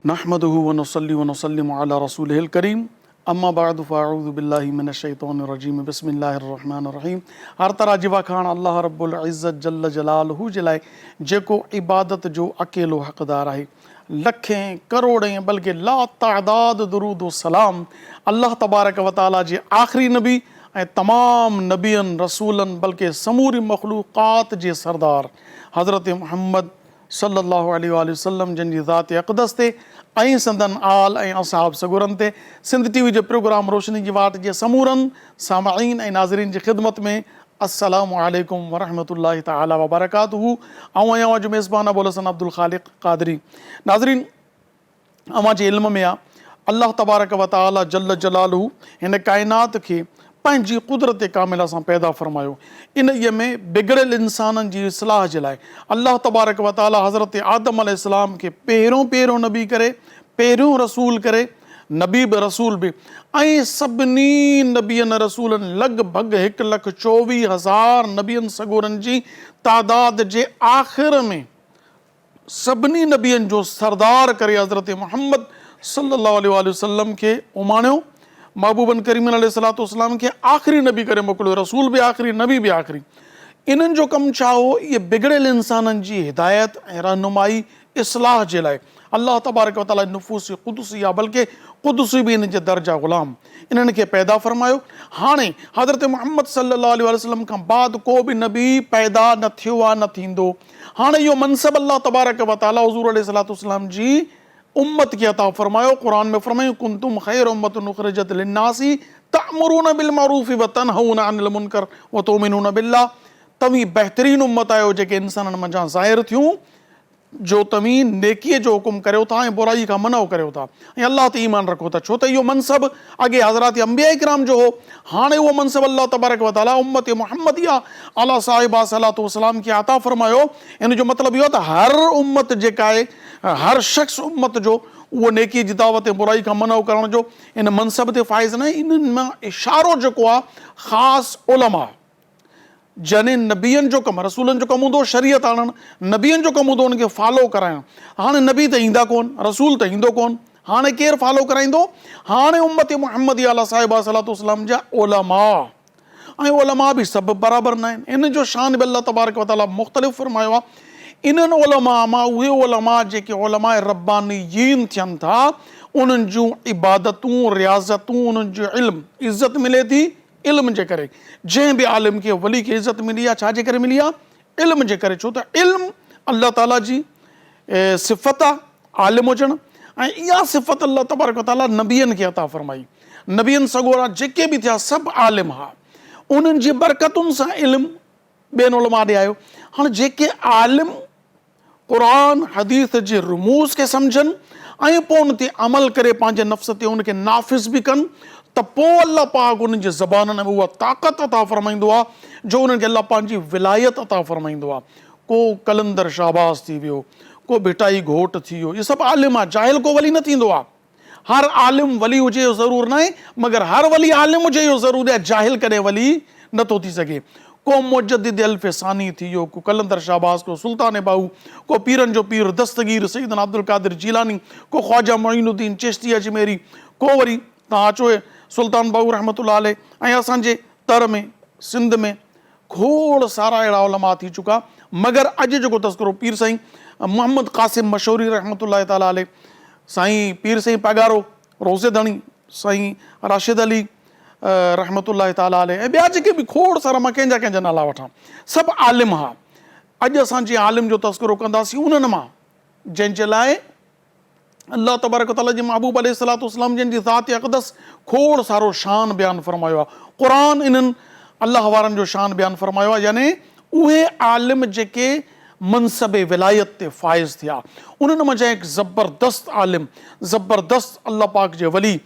नहमदुहु व नुसल्ली व नुसल्लिमु अला रसूलिहिल करीम अम्मा बाद फ़अऊज़ु बिल्लाहि मिनश शैतानिर रजीम बिस्मिल्लाहिर रहमानिर रहीम। हर तरह जी वखाण अल्लाह रब्बुल इज़्ज़त जल्ल जलालहू जे लाइ जेको इबादत जो अकेलो हक़दार आहे। लखें करोड़ें बल्कि ला तादाद दुरूद व सलाम अल्लाह तबारक व तआला जे आख़िरी नबी ऐं तमाम नबियनि रसूलनि बल्कि समूरी मख़लूक़ात जे सरदार हज़रत मुहम्मद सल्लल्लाहु अलैहि वसल्लम जिन जी ज़ात अक़दस ते ऐं संदन आल ऐं असहाब सगुरनि ते सिंध टीवी जे प्रोग्राम रोशनी जी वाट जे समूरनि सामाईन ऐं नाज़रीन जी ख़िदमत में अस्सलामु अलैकुम वरहमतुल्लाहि तआला वबरकातुहू। ऐं आहियां जो मेज़बान अबुल हसन अब्दुल ख़ालिक़ क़ादरी। नाज़रीन, अवां जे इल्म में आहे अल्लाह तबारक व तआला जल्ल जलालहू हिन काइनात खे पंहिंजी कुदरत कामिला सां पैदा फ़रमायो। इन्हीअ में बिगड़ियल इंसाननि जी इस्लाह जे लाइ अल्लाह तबारक व तआला हज़रत आदम अलैहिस्सलाम खे पहिरियों नबी करे, पहिरियों रसूल करे, नबी बि रसूल बि, ऐं सभिनी नबियनि रसूलनि लॻभॻि 1,24,000 नबियनि सगोरनि जी तादाद जे आख़िर में सभिनी नबियनि जो सरदार करे हज़रत मुहम्मद सल्लल्लाहु अलैहि वसल्लम खे उमाणियो। महबूबन करीमन अलैहिस्सलातु वस्सलाम खे आख़िरी नबी करे मोकिलियो, रसूल बि आख़िरी, नबी बि आख़िरी। इन्हनि जो कमु छा हो? इहे बिगड़ियल इंसाननि जी हिदायत ऐं रहनुमाई इस्लाह जे लाइ अल्लाह तबारक व तआला नुफ़ूस क़ुदसी आहे, बल्कि क़ुदसी बि इन जे दर्जा ग़ुलाम, इन्हनि खे पैदा फ़रमायो। हाणे हज़रत मुहम्मद सल्लल्लाहु अलैहि वसल्लम खां बाद को बि नबी पैदा न थियो आहे, न थींदो। हाणे इहो मनसब अल्लाह तबारक व तआला हुज़ूर अलैहिस्सलातु वस्सलाम जी उम्मत खे अता फ़रमायो। क़ुरान में फ़रमायो कुंतुम ख़ैर उम्मतिन उख़रिजत लिन्नासी तअमुरूना बिल मअरूफ़ि व तनहौना अनिल मुनकर व तुमिनूना बिल्लाह। तव्हीं बहितरीन उम्मत आहियो जेके इंसाननि मंझां ज़ाहिर थियूं, जो तव्हीं नेकीअ जो हुकुम करियो था ऐं बुराई खां मनो करियो था ऐं अल्लाह ते ईमान रखो था। छो त इहो मनसब अॻे हज़रात अंबिया इकराम जो हो। हाणे उहो मनसब अल्लाह तबारक व तआला उम्मत मुहम्मदिया आला साहिबा सलातो वसलाम खे अता फ़रमायो। इन जो मतिलबु इहो त हर उम्मत जेका आहे, हर शख़्स उम्मत जो उहो नेकीअ जी दावत ऐं बुराई खां मनो करण जो इन मनसब ते फ़ाइज़ न आहे। इन्हनि मां इशारो जेको आहे ख़ासि उलमा, जॾहिं नबियनि जो कमु, रसूलनि जो कमु हूंदो शरीयत आणणु, नबियनि जो कमु हूंदो उनखे फॉलो कराइणु। हाणे नबी त ईंदा कोन, रसूल त ईंदो कोन, हाणे केरु फॉलो कराईंदो? हाणे उम्मत मुहम्मदी आला साहिबा सलातो वसलाम जा उलमा, ऐं उलमा बि सभु बराबरि न आहिनि। इन जो शान बि अल्लाह तबारक व तआला मुख़्तलिफ़ फ़रमायो आहे। इन्हनि उलमा मां उहे उलमा जेके उलमा रब्बानीयीन थियनि था, उन्हनि जूं इबादतूं, रियाज़तूं, उन्हनि जो इल्मु, इज़त मिले थी इल्म जे करे। जंहिं बि आलिम खे, वली खे इज़त मिली आहे, छा जे करे मिली आहे? इल्म जे करे। छो त इल्मु अल्लाह ताला जी सिफ़त आहे, आलिम हुजणु, ऐं इहा सिफ़त अल्लाह तबारक व तआला नबियनि खे अता फ़रमाई। नबियनि सगोरा जेके बि थिया सभु आलिम हुआ, उन्हनि जी बरकतुनि सां इल्मु ॿियनि उलमा ॾे आयो। हाणे जेके आलिम क़ुरान हदीस जे रुमूज़ खे सम्झनि ऐं पोइ उन ते अमल करे पंहिंजे नफ़्स ते उनखे नाफ़िज़ बि कनि, त पोइ अल्लाह पाक उन्हनि जे ज़बाननि में उहा ताक़त अता फ़रमाईंदो आहे जो उन्हनि खे अल्लाह पंहिंजी विलायत अता फ़रमाईंदो आहे। को कलंदर शाहबाज़ थी वियो, को भिटाई घोट थी वियो, इहे सभु आलिम आहे। जाहिल को वली न थींदो आहे। हर आलिम वली हुजे इहो ज़रूरु न आहे, मगर हर वली आलिम हुजे इहो ज़रूरी आहे। जाहिल कॾहिं वली नथो थी सघे। को मुजद्दिद अल्फ़सानी थी वियो, को कलंदर शाहबाज़, को सुल्तान बाहू, को पीरनि जो पीर दस्तगीर सैयदना अब्दुल क़ादिर जीलानी, को ख्वाजा मोइनुद्दीन चिश्ती अजमेरी, को वरी तव्हां अचो सुल्तान बाहू रहमतुल्लाह अलैह। ऐं असांजे तर में सिंध में खोड़ सारा अहिड़ा उलमा थी चुका, मगर अॼु जेको तज़किरो पीर साईं मोहम्मद क़ासिम मशहूरी रहमतुल्लाह ताला अलैह, साईं पीर साईं पगारो रोज़ेदणी, साईं राशिद अली रहमतुल्लाह ताला अलैह, ऐं ॿिया जेके बि खोड़ सारा, मां कंहिंजा नाला वठां, सभु आलिम हुआ। अॼु असां जीअं आलिम जो तज़किरो कंदासीं उन्हनि मां जंहिंजे लाइ अल्लाह तबारक व तआला जे महबूब अलैहिस्सलातु वस्सलाम जिन जी ज़ात अक़दस खोड़ सारो शान बयानु फ़रमायो आहे। क़ुरान इन्हनि अल्लाह वारनि जो शान बयानु फ़रमायो आहे, यानी उहे आलिम जेके मनसब विलायत ते फ़ाइज़ थिया। उन्हनि मंझां हिकु ज़बरदस्त आलिम, ज़बरदस्त अल्लाह पाक जे वली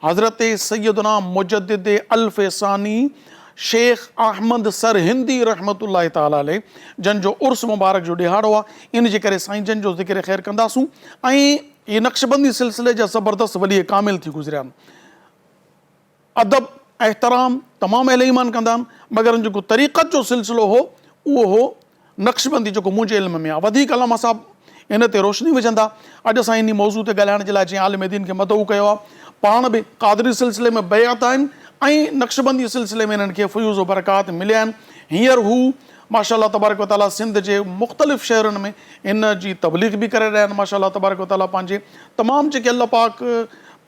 हज़रत सैयदना मुजद्दिद अल्फ़सानी शेख अहमद सरहिंदी रहमतुल्लाह ताला अलैह, जन जो उर्स मुबारक जो ॾिहाड़ो आहे। इन जे करे साईं जन जो ज़िक्र ख़ैर कंदासूं। ऐं इहे नक्शबंदी सिलसिले जा ज़बरदस्त वली कामिल थी गुज़रिया आहिनि। अदब एहतराम तमामु अहले ईमान कंदा आहिनि, मगर जेको तरीक़त जो सिलसिलो हो उहो हो नक्शबंदी, जेको मुंहिंजे इल्म में आहे। वधीक अलामा साहब इन ते रोशनी विझंदा। अॼु असां इन मौज़ू ते ॻाल्हाइण जे लाइ जीअं आलिम दीन खे मदऊ कयो आहे, पाण बि क़ादरी सिलसिले में बैत आहिनि ऐं नक्शबंदी सिलसिले में इन्हनि खे फ़यूज़ व बरक़ात मिलिया आहिनि। हींअर हू माशाअल्लाह तबारक व तआला सिंध जे मुख़्तलिफ़ शहरनि में इन जी तबलीग बि करे रहिया आहिनि। माशाअल्लाह तबारक व तआला पंहिंजे तमामु जेके अल्लाह पाक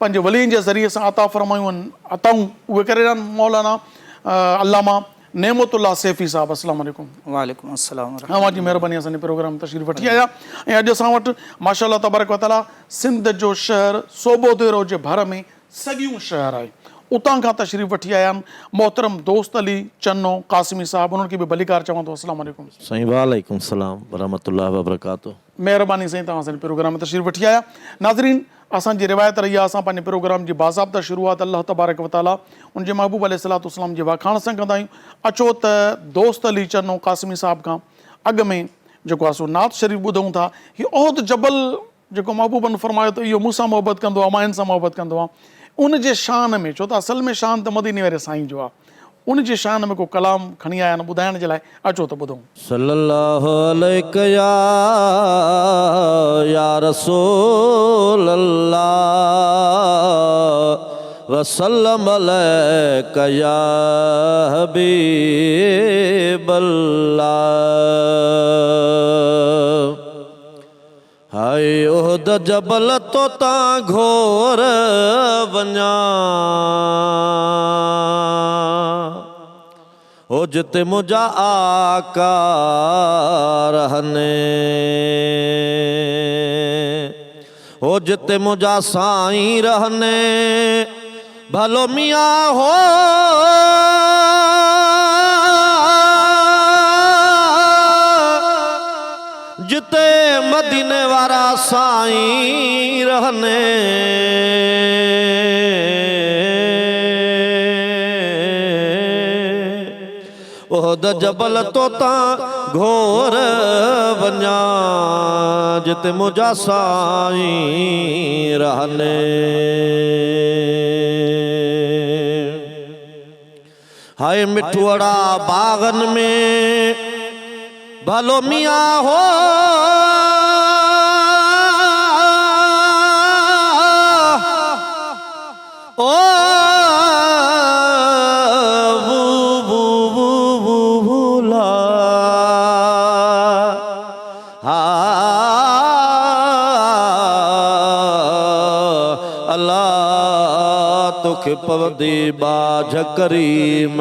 पंहिंजे वलीअ जे ज़रिए सां अता फ़रमायूं आहिनि अताऊं उहे करे रहिया आहिनि। मौलाना अल्लामा नेमतुल्लाह सैफ़ी साहब, अस्सलाम वालेकुम। वालेकुम अस्सलाम। तव्हांजी महिरबानी असांजे प्रोग्राम तशरीफ़ वठी आया ऐं अॼु असां वटि माशाअल्लाह तबारक व तआला सिंध जो शहर सोबोदेरो जे भर में सॻियूं शहर आहे, उतां खां तशरीफ़ वठी आया आहिनि मोहतरम दोस्त अली चन्नो क़ासिमी साहब। उन्हनि खे बि भलीकार चवां थो, अस्सलाम वालेकुम। साईं वालेकुम सलाम वरहमतुल्लाहि वबरकातुहू। महिरबानी साईं, तव्हां असांजे प्रोग्राम में तशरीफ़ वठी आया। नाज़रीन, असांजी रिवायत रही आहे, असां पंहिंजे प्रोग्राम जी बाज़ाब्ता शुरूआत अल्लाह तबारक व तआला उनजे महबूब अलैहिस्सलाम जे वाखाण सां कंदा आहियूं। अचो त दोस्त अली चन्नो क़ासिमी साहब खां अॻु में जेको आहे सो नात शरीफ़ ॿुधूं था। हीउ उहद जबल जेको महबूबनि फरमायो त इहो मूंसां मोहबत कंदो आहे, मां हिन सां मोहबत कंदो आहे, उन जे शान में छो त असल में शान त मदीने वारे साईं जो आहे, उन जे शान में को कलाम खणी आया आहिनि ॿुधाइण जे लाइ। अचो त ॿुधूं। सल्लल्लाहु अलैका या रसूल अल्लाह वसल्लम अलैका या हबीब अल्लाह। हाय उहद जबल तो ता घोर वञा, हो जिते मुझा आका रहने, हो जिते मुझा साईं रहने, भलो मियाँ हो जिते मदीने वारा साईं रहने। उहद जबल तो ता घोर वञा, जिते मुझा साईं रहने। हाय मिठुअड़ा बागन में भलो मियाँ हो ओ तोखे पवदी बाझ करीम,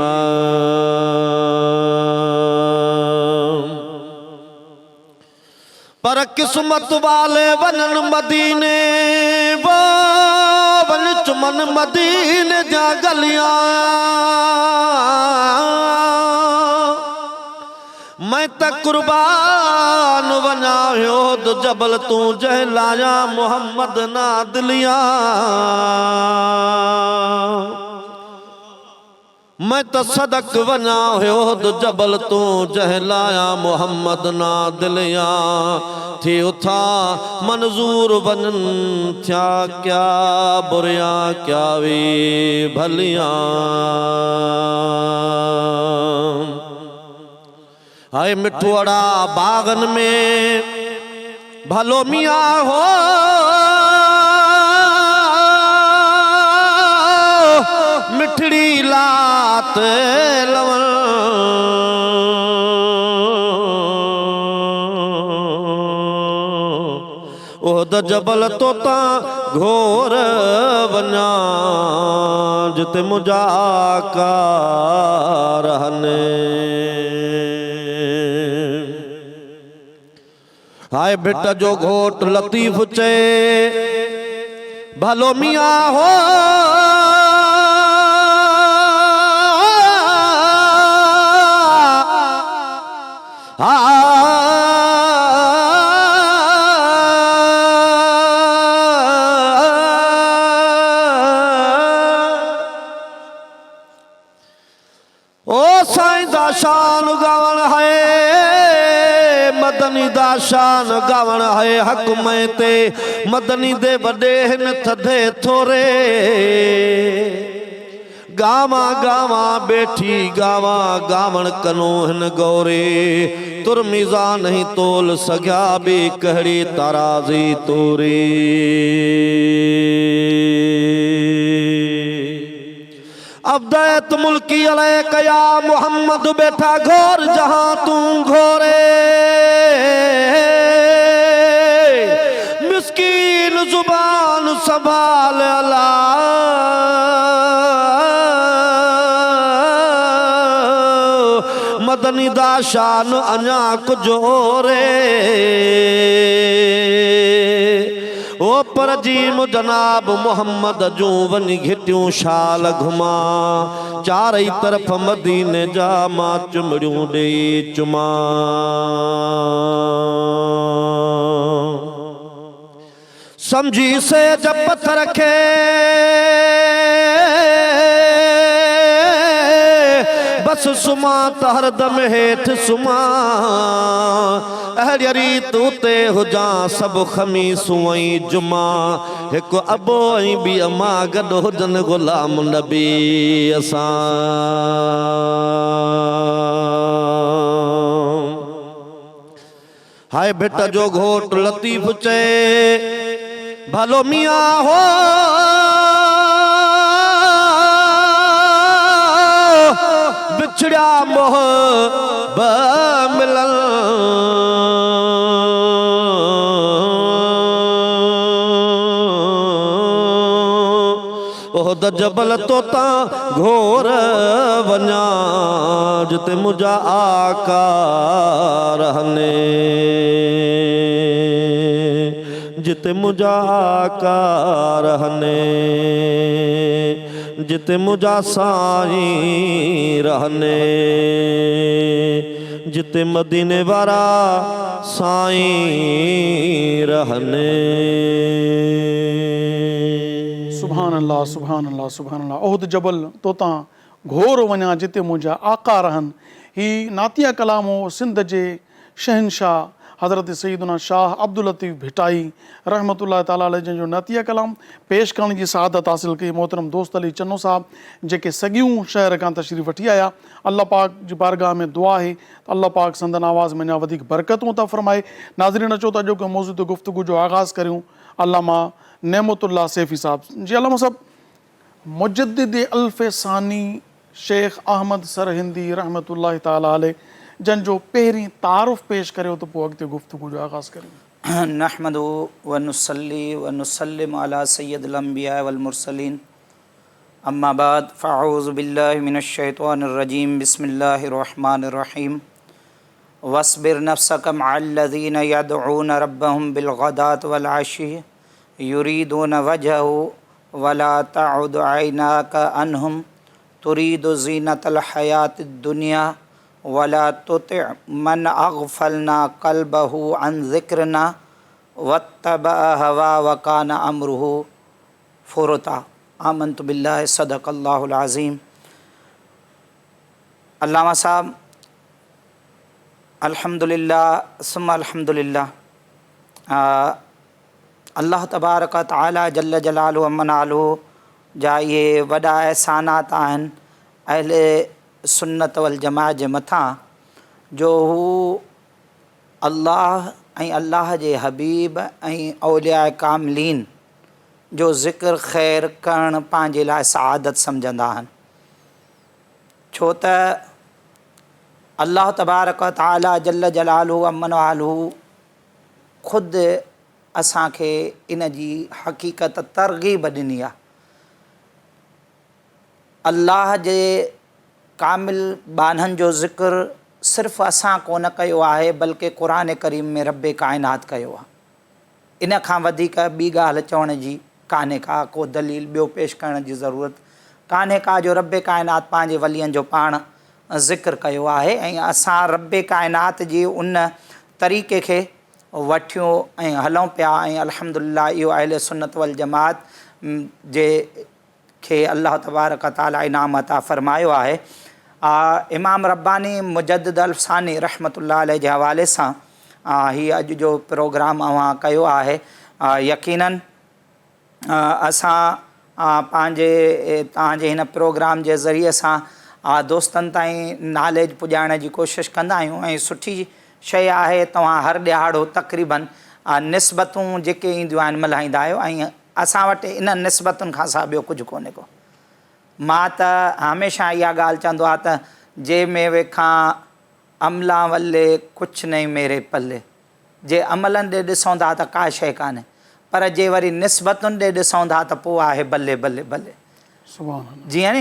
पर किस्मत वाले वनन मदीने, वो वन चुमन मदीने जा गलियां। मैं त कुर्बान वञा उहद जबल तू जहलाया मोहम्मद ना दिलिया। मैं त सदक वञा उहद जबल तू जहलाया मोहम्मद ना दिलिया। थी उथा मंजूर वञन थिया क्या बुरिया क्या वी भलिया। हाय मिठुअड़ा बागन में भलो मियाँ हो मिठड़ी लात लवण। उहद जबल तो ता घोर वञा, जिते मुझा आका रहने। हाय भिट जो घोट लतीफ़ चे भलो मियाँ हो ओ साईं दा शान गावण है, मदनी दा शान गावण है। हक में ते मदनी दे वडे हिन थधे थोरे, गावा गावा बेठी गावा गावण कनो हिन गौरे तुर मिज़ा नहीं तोल सघिया बे कहड़ी ताराज़ी तोरे अब्दैत मुल्की अलैक या मोहम्मद बैठा घोर जहां तू घोरे मिस्कीन जुबान संभाल अला मदनी दा शान अञा कुछ होरे ओ पर जीम जनाब मोहम्मद जूं वनी घिटियूं शाल घुमा चारई तरफ मदीने जा मां चुमड़ियूं ॾे चुमा समझी से जब पत्थर खे बस सुमा त हरदम हेठ सुमा अहड़ी रीत उते हुजा सब खमी सुई जुमा एक अबो ऐं बि अमा गॾु हुजन गुलाम नबी असां हाय बेटा जो घोट लतीफ चए भलो मियां हो बिछड़ा मोह मिलन ओहद जबल तोता घोर वञा जिते मुझा आका रहने जिते मुझा आका रहने जिते मुझा साईं रहने जिते मदीने वारा साईं रहने सुभान अल्लाह सुभान अल्लाह सुभान अल्लाह ओहद जबल तोता घोर वञा जिते मुंहिंजा आका रहन ही नातिया कलाम हो सिंध जे शहनशाह हज़रत सईदुना शाह अब्दुल लतीफ़ भिटाई रहमतुल्लाह ताला अलैह जंहिंजो नातिया कलाम पेश करण जी सआदत हासिल कई मोहतरम दोस्त अली चन्नो साहब जेके सॻियूं शहर खां तशरीफ़ वठी आया अल्लाह पाक जी बारगाह में दुआ आहे त अल्लाह पाक संदन आवाज़ में अञा वधीक बरकतूं था फ़रमाए नाज़रीन अचो था जो कि मौजूद गुफ़्तगू जो आगाज़ करियूं अल्लामा नेमतुल्लाह सैफ़ी साहब जी अल्लामा साहब मुजद्दिद अल्फ़ सानी शेख अहमद सरहिंदी रहमतुल्लाह ताला अलैह जंहिंजो पहिरीं तारुफ़ पेश करियो त पोइ अॻिते गुफ़्तगू जो आगाज़ करियूं नहमदु व नुसल्ली व नुसल्लिम अला सय्यदिल अंबिया वल मुरसलीन अम्मा बाद फ़अऊज़ु बिल्लाहि मिनश शैतानिर रजीम बिस्मिल्लाहिर रहमानिर रहीम वस्बिर नफ्सक मअल्लज़ीना यदऊना रब्बहुम बिल गदाति वल आशी युरीदूना वजहहु वला तअुद ऐनाका अन्हुम तुरीदु ज़ीनतल हयातिद दुनिया वला तुति मन अग़फ़लना क़ल्बहु अन ज़िक्रिना वत्तबअ हवा वकान अम्रुहु फ़ुरता आमन्तु बिल्लाहि सदक़ल्लाहुल अज़ीम। अल्लामा साहब अल्हम्दुलिल्लाह सुम्मा अल्हम्दुलिल्लाह अल्लाह तबारक तआला जल्ल जलालुहु अम्मनालुहु जा ये वॾा एहसानात आहिनि अहले सुन्नत वल जमात जे मथां जो हू अल्लाह ऐं अल्लाह जे हबीब ऐं औलिया कामिलीन जो ज़िक्र ख़ैर करणु पंहिंजे लाइ सआदत सम्झंदा आहिनि छो त अल्लाह तबारक तआला जल्ल जलालुहु अम्मनालुहु ख़ुदि असांखे इन जी हक़ीक़त तरग़ीब ॾिनी आहे। अल्लाह जे कामिल बाननि जो ज़िक्र सिर्फ़ु असां कोन कयो आहे बल्कि क़ुरान करीम में रब काइनात कयो आहे। इन खां वधीक ॿी ॻाल्हि चवण जी कान्हे का को दलील ॿियो पेश करण जी ज़रूरत कान्हे का जो रब काइनात पंहिंजे वलियनि जो पाण ज़िक्र कयो आहे ऐं असां रब काइनात जी उन तरीक़े खे वठियूं ऐं हलूं पिया ऐं अल्हम्दुलिल्लाह इहो अहले सुन्नत वल जमात जे खे अल्लाह तबारक तआला इनाम अता फ़रमायो आहे। इमाम रब्बानी मुजद्दिद अल्फ़ सानी रहमतुल्लाह अलैह जे हवाले सां हीअ अॼु जो प्रोग्राम अवां कयो आहे। यकीनन असां पंहिंजे तव्हांजे हिन प्रोग्राम जे ज़रिए सां दोस्तनि ताईं नॉलेज पुॼाइण जी कोशिशि कंदा आहियूं ऐं सुठी शइ आहे तव्हां हर ॾियारो तक़रीबन निस्बतूं जेके ईंदियूं आहिनि मल्हाईंदा आहियो ऐं असां वटि इन निस्बतुनि खां सवाइ ॿियो कुझु कोन्हे को। मां त हमेशह इहा ॻाल्हि चवंदो आहे त जे मेवे खां अमला वल्ले कुझु नहीं मेरे पल्ले, जे अमलनि ॾे ॾिसूं था त का शइ कान्हे, पर जे वरी निस्बतुनि ॾे ॾिसूं था त पोइ आहे बल्ले बल्ले बल्ले। जीअं न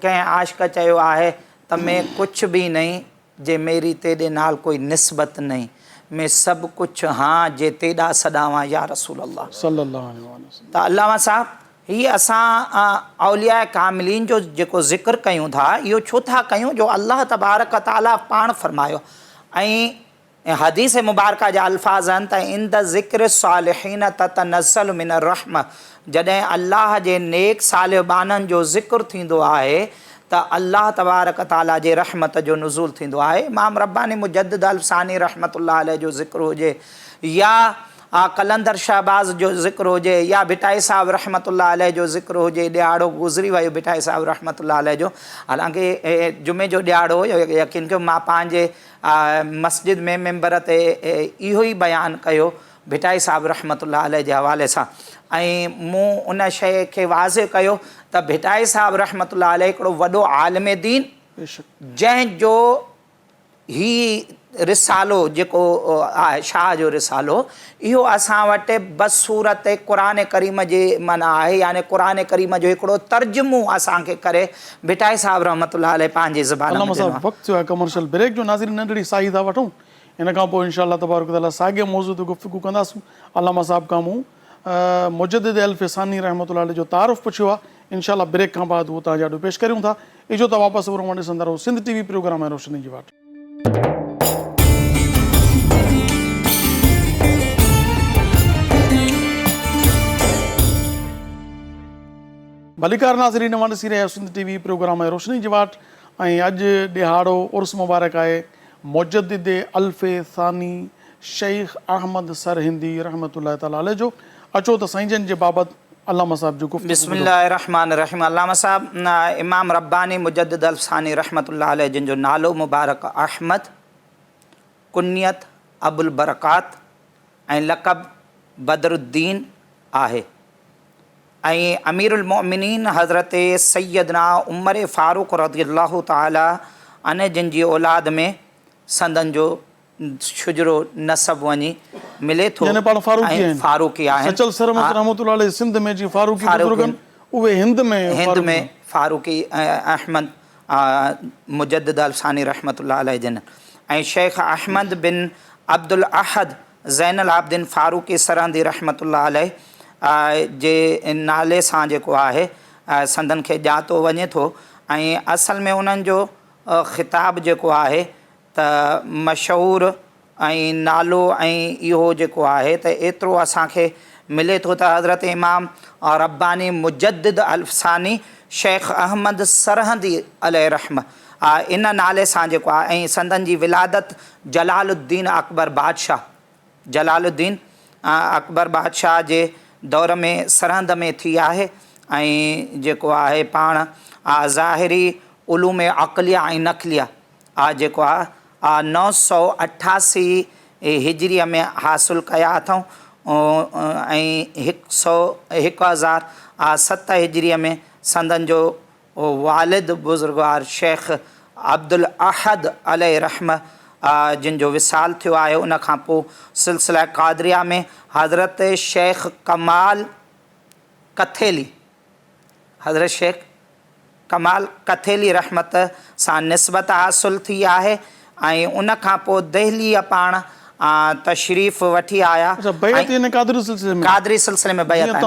कंहिं आशिक़ चयो आहे त मैं कुछ भी नहीं जे मेरी तेरे नाल कोई निस्बत नहीं, मैं सब कुछ हाँ जे तेॾा सॾावां या रसूल अल्लाह सल्लल्लाहु अलैहि वसल्लम। त अल्लामा साहब हीअ असां औलिया कामिलीन जो जेको ज़िक्र कयूं था इहो छो था कयूं जो अल्लाह तबारक ताला पाण फरमायो ऐं हदीस मुबारका जा अल्फाज़ आहिनि त इंद ज़िक्र सालिहीन ततनज़्ज़लु मिनर रहम, जॾहिं अल्लाह जे नेक सालिबाननि जो ज़िक्र थींदो आहे त अल्लाह तबारक ताला जे रहमत जो नुज़ूल थींदो आहे। इमाम रब्बानी मुजद्दिद अल्फ़सानी रहमतुल्लाह अलैह जो ज़िक्र हुजे या कलंदर शहबाज़ जो ज़िक्र हुजे या भिटाई साहब रहमतुल्लाह अलैह जो ज़िक्र हुजे, ॾियारो गुज़री वियो भिटाई साहब रहमतुल्लाह अलैह जो, हालांकि जुमे जो ॾियारो हुयो, यकीन कयो मां पंहिंजे मस्जिद में मेंबर ते इहो ई बयानु कयो भिटाई साहब रहमतुल्लाह अलैह जे हवाले सां ऐं मूं उन शइ खे वाज़े कयो त भिटाई साहब रहमतुल्लाह अलैह हिकिड़ो वॾो आलिम दीन जंहिंजो ही रिसालो जेको आहे शाह जो रिसालो इहो असां वटि बसि सूरत क़ुरान करीम जे माना आहे, यानी क़ुरान करीम जो हिकिड़ो तर्जुमो असांखे करे भिटाई साहब रहमतुल्लाह अलैह पंहिंजे ज़बान में वक़्तु आहे कमर्शियल ब्रेक जो। नाज़रीन नंढड़ी साई था वठूं, इन खां पोइ इंशाअल्लाह तबारक तआला साॻिए मौज़ू ते गुफ़्तगू कंदासीं। अल्लामा साहब खां मूं मुजद्दिद अल्फ़सानी रहमतुल्लाह अलैह जो तारुफ़ पुछियो आहे, इंशाअल्लाह ब्रेक खां बाद उहो तव्हांजे ॾाढो पेश करियूं था। इजो त वापसि वरो ॾिसंदा रहो सिंध टीवी प्रोग्राम ऐं रोशनी जी वाट। भलीकार नाज़रीन मां ॾिसी रहिया सिंध टीवी प्रोग्राम ऐं रोशनी जी वाट ऐं अॼु ॾिहाड़ो उर्स मुबारक आहे मुजद्दिद अल्फ़सानी शेख अहमद सरहिंदी रहमतुल्लाह ताला अलैह जो। अचो त साईं जन जे बाबति अल्लामा साहब जो गुफ़्तगू। बिस्मिल्लाहिर्रहमानिर्रहीम। अल्लामा साहब इमाम रब्बानी मुजद्दिद अल्फ़सानी रहमतुल्लाह अलैह जिन जो नालो मुबारक अहमद, कुनियत अबुल बरक़ात ऐं लक़ब बदरुद्दीन आहे ऐं अमीरुल मोमिनीन हज़रत सैयदना उमर फ़ारूक रज़ियल्लाहु ताला अन जिन जी औलाद में संदन जो शुजरो नसब वञी मिले थो, फारूकी आहिनि। सचल सरमत रहमतुल्लाह अलैह सिंध में जी फारूकी बुज़ुर्गन उहे हिंद में फारूकी अहमद मुजद्दिद अल्फ़सानी रहमतुल्लाह अलैह जिन ऐं शेख अहमद बिन अब्दुल अहद ज़ैनुल आबिदीन फारूकी सरहंदी रहमतुल्लाह अलैह जे नाले सां जेको आहे संदन खे ॼातो वञे थो ऐं असल में उन्हनि जो ख़िताब जेको आहे त मशहूरु ऐं नालो ऐं इहो जेको आहे त एतिरो असांखे मिले थो त हज़रत इमाम रब्बानी मुजद्दिद अल्फ़सानी शेख अहमद सरहंदी अलैह रहम इन नाले सां जेको आहे ऐं संदन जी विलादत जलालुद्दीन अकबर बादशाह, जलालुद्दीन अकबर बादशाह जे दौर में सरहंद में थी आहे ऐं जेको आहे पाण ज़ाहिरी उलूम अक़लिया ऐं नक़लिया जेको आहे 988 हिजरीअ में हासिलु कया अथऊं ऐं 1007 हिजरीअ में संदन जो वालिद बुज़ुर्गवार शेख अब्दुल अहद अलैह रहम जिन जो विसाल थियो आहे। उन खां पोइ सिलसिला क़ादरिया में हज़रत शेख कमाल कथेली, हज़रत शेख कमाल कथेली रहमत सां निस्बत हासिलु थी आहे ऐं उन खां पोइ दहलीअ पाण तशरीफ़ वठी आया। कादरी सिलसिले में बैत आहे,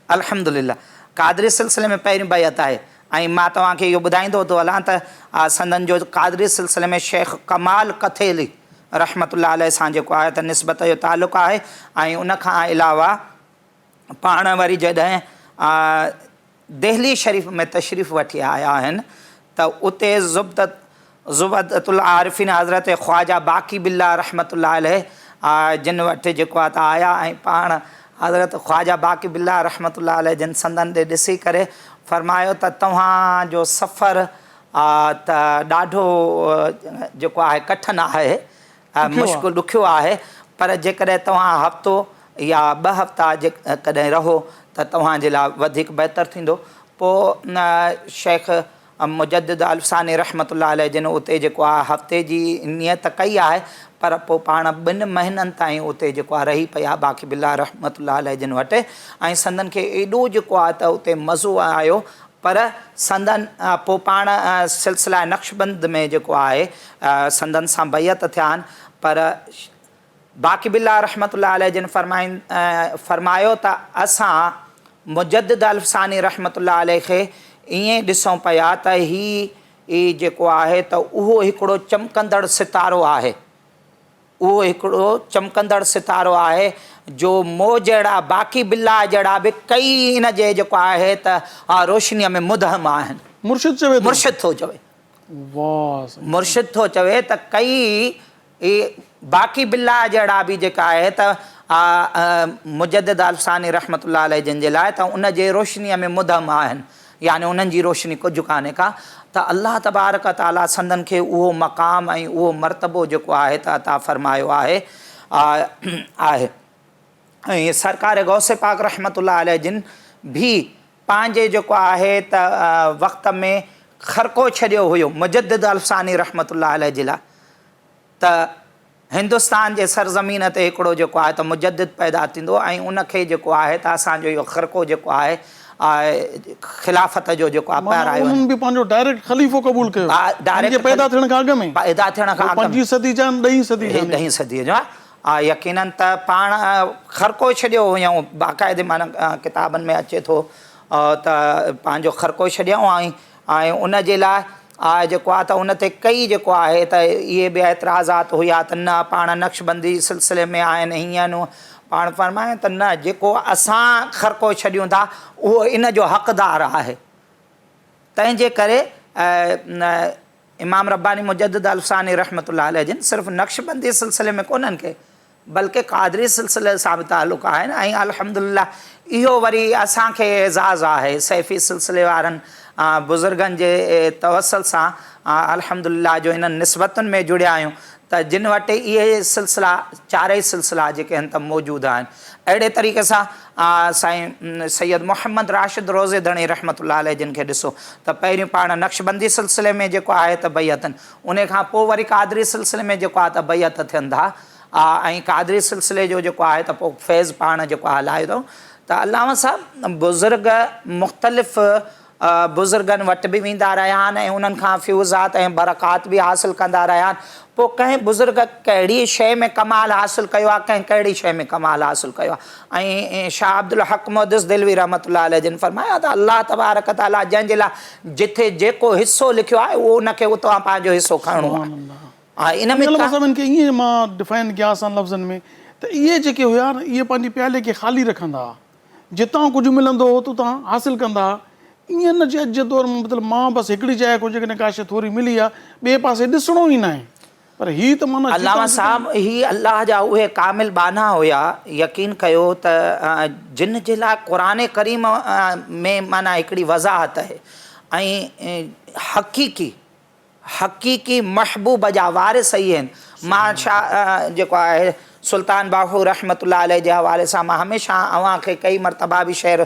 अल्हम्दुलिल्लाह कादरी सिलसिले में पहिरीं बैत आहे ऐं मां तव्हांखे इहो ॿुधाईंदो थो हलां त संदन जो कादरी सिलसिले में शेख कमाल कथेली रहमतुल्लाह अलैह सां जेको आहे त निस्बत जो तालुक़ु आहे ऐं उन खां अलावा पाण वरी जॾहिं दिल्ली शरीफ़ में तशरीफ़ वठी आया आहिनि त उते ज़ुबदतुल आरिफ़ीन हज़रत ख़्वाजा बाक़ी बिल्ला रहमतुल्लाह अलैह जिन वटि जेको आहे त आया ऐं पाण हज़रत ख़्वाजा बाक़ी बिल्ला रहमतुल्लाह अलैह जिन संदन ॾे ॾिसी करे फ़रमायो त तव्हांजो सफ़र त ॾाढो जेको आहे कठिन आहे, मुश्किल ॾुखियो आहे, पर जेकॾहिं तव्हां हफ़्तो या 2 हफ़्ता जेकॾहिं रहो त तव्हांजे लाइ वधीक बहितरु थींदो। पोइ शेख मुजद्दिद अल्फ़सानी रहमतुल्लाह अलैह जिन उते जेको आहे हफ़्ते जी नियत कई आहे, पर पोइ पाण 2 महीननि ताईं उते जेको आहे रही पिया बाक़ी बिल्ला रहमतुल्लाह अलैह जिन वटि, ऐं संदन खे एॾो जेको आहे त उते मज़ो आयो। पर संदन पोइ पाण सिलसिला नक्शबंद में जेको आहे संदन सां बैत थिया आहिनि, पर बाक़ी बिल्ला रहमतुल्लाह अलैह जिन फ़रमायो त असां मुजद्दिद अल्फ़सानी रहमतुल्लाह अलैह खे ईअं ॾिसूं पिया त ही जेको आहे त उहो हिकिड़ो चमकंदड़ सितारो आहे, उहो हिकिड़ो चमकंदड़ सितारो आहे जो मोह जहिड़ा बाक़ी बिल्ला जहिड़ा बि कई इन जे जेको आहे त रोशनीअ में मुदहम आहिनि। मुर्शिद चवे मुर्शिद थो चवे, वाह, मुर्शिद थो चवे त कई बाक़ी बिल्ला जहिड़ा बि जेका आहे त मुजद्दिद अल्फ़सानी रहमतुल्लाह अलैह जिन जे लाइ त उन जे रोशनीअ में मुदहम आहिनि, यानी उन्हनि जी रोशनी कुझु कान्हे का। त अल्लाह तबारक ताला संदन खे उहो मक़ाम ऐं उहो मर्तबो जेको आहे त अता फ़रमायो आहे। ऐं सरकार गौसे पाक रहमतुल्लाह अलैह जिन भी पंहिंजे जेको आहे त वक़्त में ख़र्को छॾियो हुयो मुजद्दिद अल्फ़सानी रहमतुल्लाह अलैह जे लाइ, त हिंदुस्तान जे सरज़मीन ते हिकिड़ो जेको आहे त मुजद्दिद पैदा थींदो ऐं उनखे जेको आहे त असांजो इहो ख़र्को जेको आहे ख़िलाफ़त जो जेको आहे पहिरायो, उन्हनि बि पंहिंजो डायरेक्ट ख़लीफ़ो क़बूल कयो, डायरेक्ट पैदा थियण खां अॻु में, पैदा थियण खां 5वीं सदी जा 10वीं सदी जा 10वीं सदीअ जो आहे। यकीनन त पाण ख़र्को छॾियो हुयऊं, बाक़ाइदे माना किताबनि में अचे थो त पंहिंजो ख़र्को छॾियऊं ऐं उन जे लाइ जेको आहे त उन ते कई जेको आहे त इहे बि एतिराज़ात हुया त न पाण नक्शबंदी सिलसिले में आहिनि, हीअं न पाण फ़रमाए त न, जेको असां ख़र्को छॾियूं था उहो इन जो हक़दार आहे। तंहिंजे करे इमाम रब्बानी मुजद्दिद अल्फ़सानी रहमतुल्लाह अलैह जिन सिर्फ़ु नक्शबंदी सिलसिले में कोन्हनि खे बल्कि क़ादरी सिलसिले सां बि ताल्लुक़ आहिनि, ऐं अल्हम्दुलिल्लाह इहो वरी असांखे एज़ाज़ आहे सैफ़ी सिलसिले वारनि बुज़ुर्गनि जे तवसल सां अल्हम्दुलिल्लाह जो इन्हनि निस्बतुनि में जुड़िया आहियूं त जिन वटि इहे सिलसिला चारई सिलसिला जेके आहिनि त मौजूदु आहिनि। अहिड़े तरीक़े सां साईं सैयद मोहम्मद राशिद रोज़ेदणी रहमतुल्लाह अलैह जिन खे ॾिसो त पहिरियों पाण नक्शबंदी सिलसिले में जेको आहे त बैअतनि, उन खां पोइ वरी क़ादरी सिलसिले में जेको आहे त बैअत थियनि था, ऐं क़ादरी सिलसिले जो जेको आहे त पोइ फैज़ पाण जेको आहे हलाए थो। त अल्लामा साहब बुज़ुर्ग मुख़्तलिफ़ बुज़ुर्गनि वटि बि वेंदा रहिया आहिनि ऐं उन्हनि खां फ्यूज़ात ऐं बरक़ात बि हासिलु कंदा रहिया आहिनि। पोइ कंहिं बुज़ुर्ग कहिड़ी शइ में कमाल हासिलु कयो आहे, कंहिं कहिड़ी शइ में कमाल हासिलु कयो आहे। ऐं शाह अब्दुल हक़ मुहद्दिस दिलवी रहमतुल्लाह अलैह जिन फ़रमाया त अल्लाह तबारक ताला जंहिंजे लाइ जिथे जेको हिसो लिखियो आहे उहो उनखे उतां पंहिंजो हिसो खणणो आहे। इन में इनखे ईअं मां डिफाइन कयां आसान लफ़्ज़नि में त इहे जेके हुया न इहे पंहिंजी प्याले खे ख़ाली रखंदा, जितां कुझु मिलंदो हो उतां हासिलु कंदा। ईअं न जे अॼु जे दौर में मतिलबु मां बसि हिकिड़ी जाइ को जेकॾहिं का शइ थोरी मिली आहे ॿिए पासे ॾिसणो ई न आहे, पर हीअ त माना अल्लामा साहब ही अल्लाह जा उहे कामिल बाना हुया। यकीन कयो त जिन जे लाइ क़ुरान करीम में माना हिकिड़ी वज़ाहत आहे ऐं हक़ीक़ी महबूब जा वारिस ई आहिनि। मां शाह जेको आहे सुल्तान बाहू रहमतुल्लाह अलैह जे हवाले सां मां हमेशह अव्हांखे कई मरतबा बि शेर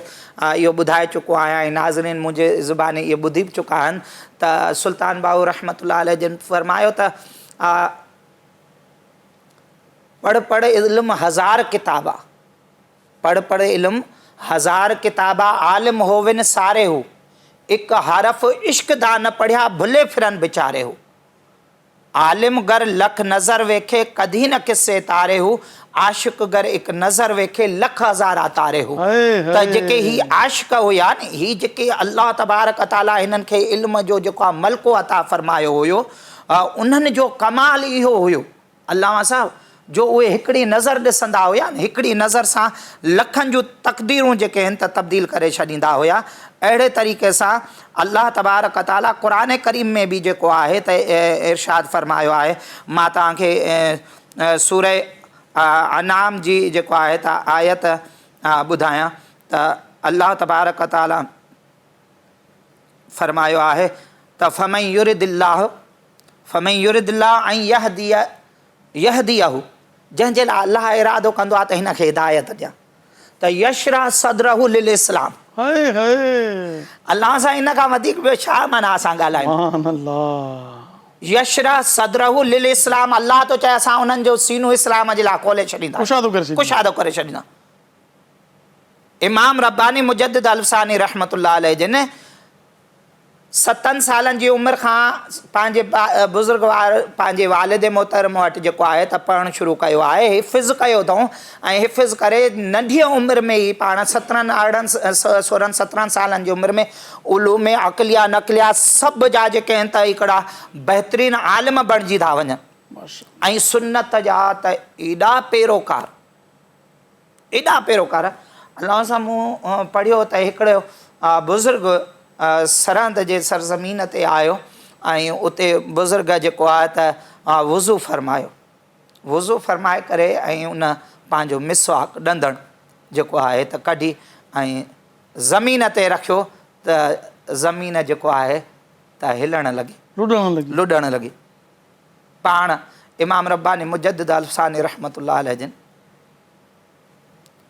इहो ॿुधाए चुको आहियां ऐं नाज़रीन मुंहिंजे ज़ुबानी इहे ॿुधी बि चुका आहिनि त सुल्तान बाहू रहमतुल्लाह अलैह जिन फ़रमायो त पढ़ पढ़ इल्म हज़ार किताबा, पढ़ पढ़ इल्म हज़ार किताबा, आलिम होविन सारे हो, एक हरफ इश्क दा न पढ़िया भुले फिरन बेचारे हो। आलिम गर लख नज़र वेखे कदी न किस्से तारे हो, आशिक गर एक नज़र वेखे लख हज़ारा तारे हो। त जेके ही आशिक हुया न, ही जेके अल्लाह तबारक ताला हिननि खे इल्म जो जेको आहे मलको अता फ़रमायो हुयो, उन्हनि जो कमाल इहो हुयो अल्लामा साहब जो उहे हिकिड़ी नज़र ॾिसंदा हुया न, हिकिड़ी नज़र सां लखनि जूं तक़दीरूं जेके आहिनि त तब्दील करे छॾींदा हुया। अहिड़े तरीक़े सां अल्लाह तबारक ताला क़ुरान करीम में बि जेको आहे त इरशाद फ़रमायो आहे। मां तव्हांखे सूरह अनाम जी जेको आहे त आयत ॿुधायां त अल्लाह तबारक ताला फरमायो आहे त फमन युरिदिल्लाह ऐं यहदियहु, जंहिंजे लाइ अल्लाह इरादो कंदो आहे त हिनखे हिदायत ॾियां त यशरा सदरहु लिल इस्लाम। हाय हाय अल्लाह सां इन खां वधीक ॿियो छा माना असां ॻाल्हायूं। सुभान अल्लाह। यशरा सदरहु लिल इस्लाम, अल्लाह तो चए असां उन्हनि जो सीनो इस्लाम जे लाइ खोले छॾींदा, कुशादो करे छॾींदा। इमाम रब्बानी मुजद्दिद अल्फसानी रहमतुल्लाह अलैह जिन 7 सालनि जी उमिरि खां पंहिंजे बुज़ुर्ग पंहिंजे वालिद मोहतरम वटि जेको आहे त पढ़णु शुरू कयो आहे, हिफ़्ज़ कयो अथऊं ऐं हिफ़्ज़ करे नंढी उमिरि में ई पाण 16-17 सालनि जी उमिरि में उलूम अक़लिया नक़लिया सभु जा जेके आहिनि त हिकिड़ा बहितरीनु आलिम बणिजी था वञनि ऐं सुन्नत जा त एॾा पैरोकार अल्लाह सां मूं पढ़ियो त हिकिड़ो बुज़ुर्ग सरहद जे सरज़मीन ते आयो ऐं उते बुज़ुर्ग जेको आहे त वुज़ू फरमाए करे ऐं उन पंहिंजो मिसवाक ॾंदण जेको आहे त कढी ऐं ज़मीन ते रखियो त ज़मीन जेको आहे त हिलण लॻी, लुॾण लॻी। पाण इमाम रब्बानी मुजद्दिद अल्फसानी रहमतुल्लाह अलैह जिन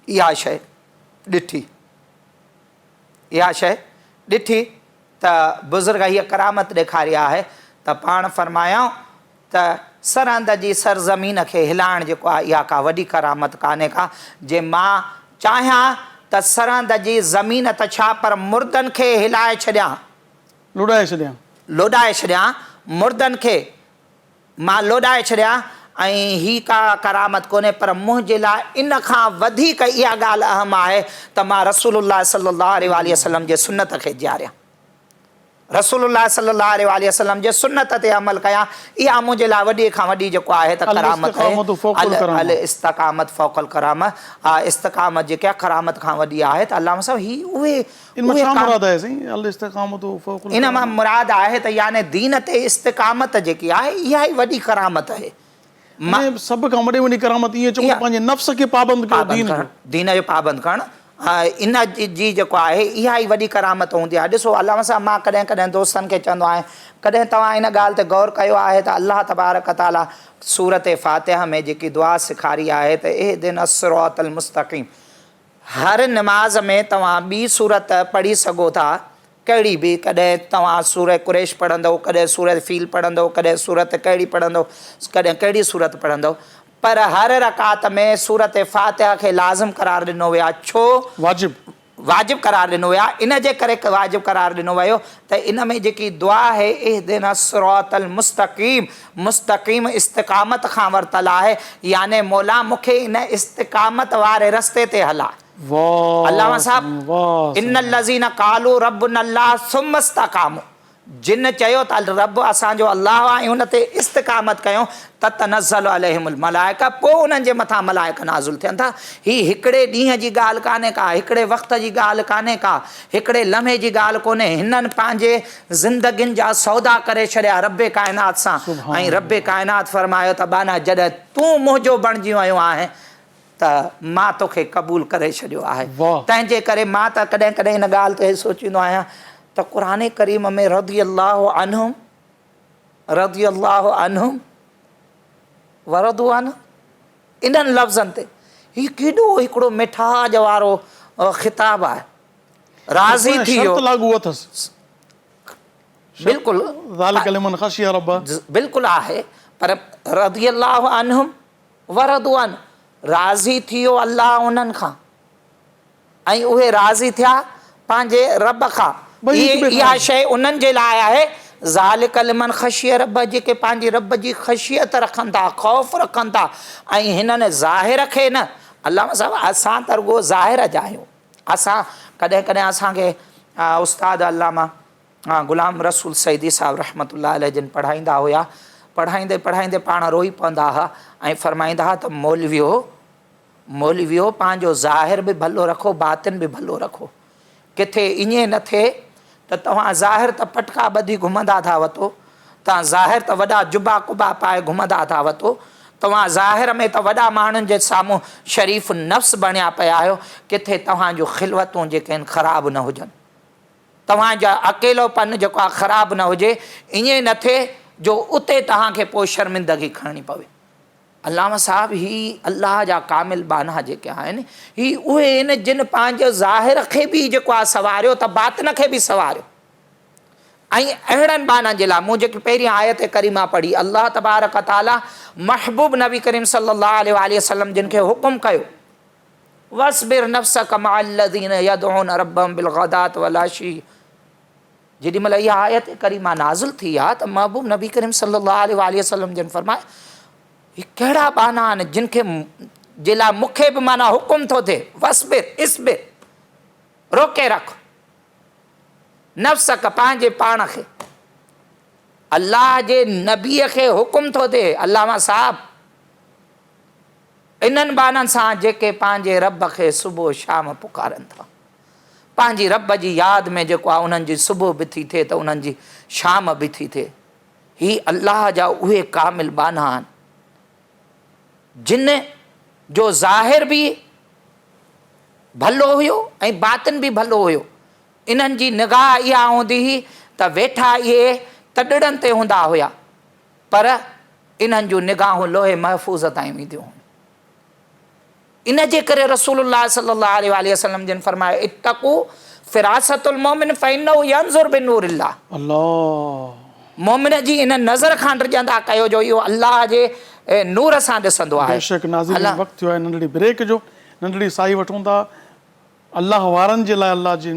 इहा शइ ॾिठी त बुज़ुर्ग हीअ करामत ॾेखारी आहे त पाण फरमायूं त सरहद जी सरज़मीन खे हिलाइण जेको आहे इहा का वॾी करामत कान्हे का। जे मां चाहियां त सरहद जी ज़मीन त छा पर मुर्दनि खे हिलाए छॾियां, लोॾाए छॾियां मुर्दनि खे मां लोॾाए छॾियां ऐं ही का करामत कोन्हे, पर मुंहिंजे लाइ इन खां वधीक इहा ॻाल्हि अहम आहे त मां रसूलुल्लाह सल्लल्लाहु अलैहि वसल्लम जे सुन्नत खे ॼाणियां, रसूलुल्लाह सल्लल्लाहु अलैहि वसल्लम जे सुन्नत ते अमल कयां। इहा मुंहिंजे लाइ वॾी खां वॾी जेको आहे त करामत आहे। अल इस्तिक़ामत फ़ौक़ल करामत, इस्तिक़ामत जेके आहे करामत खां वॾी आहे। त अल्लाह सां ही इन मां मुराद आहे त याने दीन ते इस्तिक़ामत जेकी आहे इहा ई वॾी करामत आहे। सभ खां वॾी करामत ईअं चऊं पंहिंजे नफ़्स खे पाबंद करणु, दीन जो पाबंद करणु, इन जी जेको आहे इहा ई वॾी करामत हूंदी आहे। ॾिसो अलाह सां मां कॾहिं कॾहिं दोस्तनि खे चवंदो आहियां, कॾहिं तव्हां इन ॻाल्हि ते गौर कयो आहे त अल्लाह तबारक ताला सूरत फ़ातिहा में जेकी दुआ सेखारी आहे त इहदिना सिरातल मुस्तक़ीम, हर निमाज़ में तव्हां ॿी सूरत पढ़ी सघो था, कहिड़ी बि, कॾहिं तव्हां सूरत कुरैश पढ़ंदव, कॾहिं सूरत फ़ील पढ़ंदव, कॾहिं सूरत कहिड़ी पढ़ंदव, कॾहिं कहिड़ी सूरत पढ़ंदव, पर हर रकात में सूरत फ़ातिहा खे लाज़िम करार ॾिनो वियो आहे। छो वाजिब करार ॾिनो वियो आहे? इन जे करे वाजिब करार ॾिनो वियो त इन में जेकी दुआ आहे इहदिना सिरातल मुस्तक़ीम, मुस्तक़ीम इस्तिक़ामत खां वरितल आहे, याने मौला मूंखे इन इस्तिक़ामत वारे रस्ते ते हला। अल्लाह साहब इन्नल्लज़ीना क़ालू रब्बुनल्लाह सुम्मा इस्तक़ामू, जिन चयो त रब असांजो अल्लाह आहे ऐं उन ते इस्तिक़ामत कयूं त तनज़्ज़लु अलैहिमुल मलाइका, पोइ उन्हनि जे मथां मलाइका नाज़िल थियनि था। हीअ हिकिड़े ॾींहं जी ॻाल्हि कान्हे का, हिकिड़े वक़्त जी ॻाल्हि कान्हे का, हिकिड़े लम्हे जी ॻाल्हि कोन्हे। हिननि पंहिंजे ज़िंदगियुनि जा सौदा करे छॾिया रब्बे काइनात सां ऐं रब्बे काइनात फरमायो त बाना जॾहिं तूं मुंहिंजो बणिजी वियो आहे त मां तोखे क़बूल करे छॾियो आहे। तंहिंजे करे मां त कॾहिं कॾहिं हिन ॻाल्हि ते सोचींदो आहियां त क़ुरान करीम में रज़ियल्लाहु अन्हुम वरदू अन्हु, इन्हनि लफ़्ज़नि ते हीउ केॾो हिकिड़ो मिठाज वारो ख़िताब आहे। राज़ी थी वियो, बिल्कुलु आहे, पर रज़ियल्लाहु अन्हुम वरदू अन्हु, राज़ी थी वियो अल्लाह उन्हनि खां ऐं उहे राज़ी थिया पंहिंजे रब खां। इहा शइ उन्हनि जे लाइ आहे ज़ालिका लिमन ख़शिय रब, जेके पंहिंजी रब जी ख़शियत रखनि था, ख़ौफ़ रखनि था। ऐं हिननि ज़ाहिर खे न, अल्लाह साहब असां त रुॻो ज़ाहिर जा आहियूं। असां कॾहिं कॾहिं असांखे उस्ताद अल्लामा ग़ुलाम रसूल सईदी साहिबु रहमतुल्लाह अलैह जिन पढ़ाईंदा हुआ, पढ़ाईंदे पढ़ाईंदे पाण रोई पवंदा हुआ ऐं फरमाईंदा हुआ त मौलवियो पंहिंजो ज़ाहिर बि भलो रखो, बातिन बि भलो रखो। किथे ईअं न थिए त तव्हां ज़ाहिर त पटका ॿधी घुमंदा था वठो, तव्हां ज़ाहिर त वॾा जुबा कुबा पाए घुमंदा था वठो, तव्हां ज़ाहिर में त वॾा माण्हुनि जे साम्हूं शरीफ़ नफ़्स बणिया पिया आहियो, किथे तव्हांजूं खिलवतूं जेके आहिनि ख़राबु न हुजनि, तव्हांजा अकेलोपन जेको आहे ख़राबु न हुजे। ईअं न थिए जो उते तव्हांखे पोइ शर्मिंदगी खणणी पवे। अल्लामा साहब ही अल्लाह जा कामिल बाना जेके आहिनि ही उहे आहिनि जिन पंहिंजे ज़ाहिर खे बि जेको आहे सवारियो त बातिन खे बि सवारियो। ऐं अहिड़नि बाननि जे लाइ मूं जेकी पहिरीं आयत करीमा पढ़ी, अल्लाह तबारक ताला महबूब नबी करीम सल्लल्लाहु अलैहि वसल्लम जिन खे हुकुम कयो वस्बिर नफ्सक मअल्लज़ीन यदऊन रब्बहुम बिलग़दात वल-अशी, जेॾी महिल इहा आयत करीमा नाज़िल थी आहे त महबूब नबी करीम सल्लल्लाहु अलैहि वसल्लम जिन फरमाए ही कहिड़ा बाना आहिनि जिन खे जे लाइ मूंखे बि माना हुकुम थो थिए वस्बिर इस्बिर, रोके रख नफ़्सक पंहिंजे पाण खे। अल्लाह जे नबीअ खे हुकुम थो थिए। अल्लामा साहब इन्हनि बाननि सां जेके पंहिंजे रब खे सुबुह शाम पुकारनि था, पंहिंजी रब जी यादि में जेको आहे उन्हनि जी सुबुह बि थी थिए त उन्हनि जी शाम बि थी थिए। ही अल्लाह जा उहे कामिल बाना आहिनि जिन जो ज़ाहिर बि भलो हुयो ऐं बातिन बि भलो हुयो। इन्हनि जी निगाह इहा हूंदी हुई त वेठा इहे तॾड़नि ते हूंदा हुया, पर इन्हनि जूं निगाहूं लोहे महफ़ूज़ ताईं वेंदियूं हुयूं। इन जे करे रसूलुल्लाह सल्लल्लाहु अलैहि वसल्लम जिन फरमायो इत्तक़ू फ़िरासतुल मोमिन फ़इन्नहु यंज़ुर बिनूरिल्लाह। अल्लाह मोमिन जी इन नज़र खां डिॼंदा कयो जो इहो अल्लाह जे नूर सां ॾिसंदो आहे। बेशक नाज़रीन वक़्तु थियो आहे नंढड़ी ब्रेक जो, नंढड़ी साई वठूं था। अल्लाह वारनि जे लाइ अल्लाह जी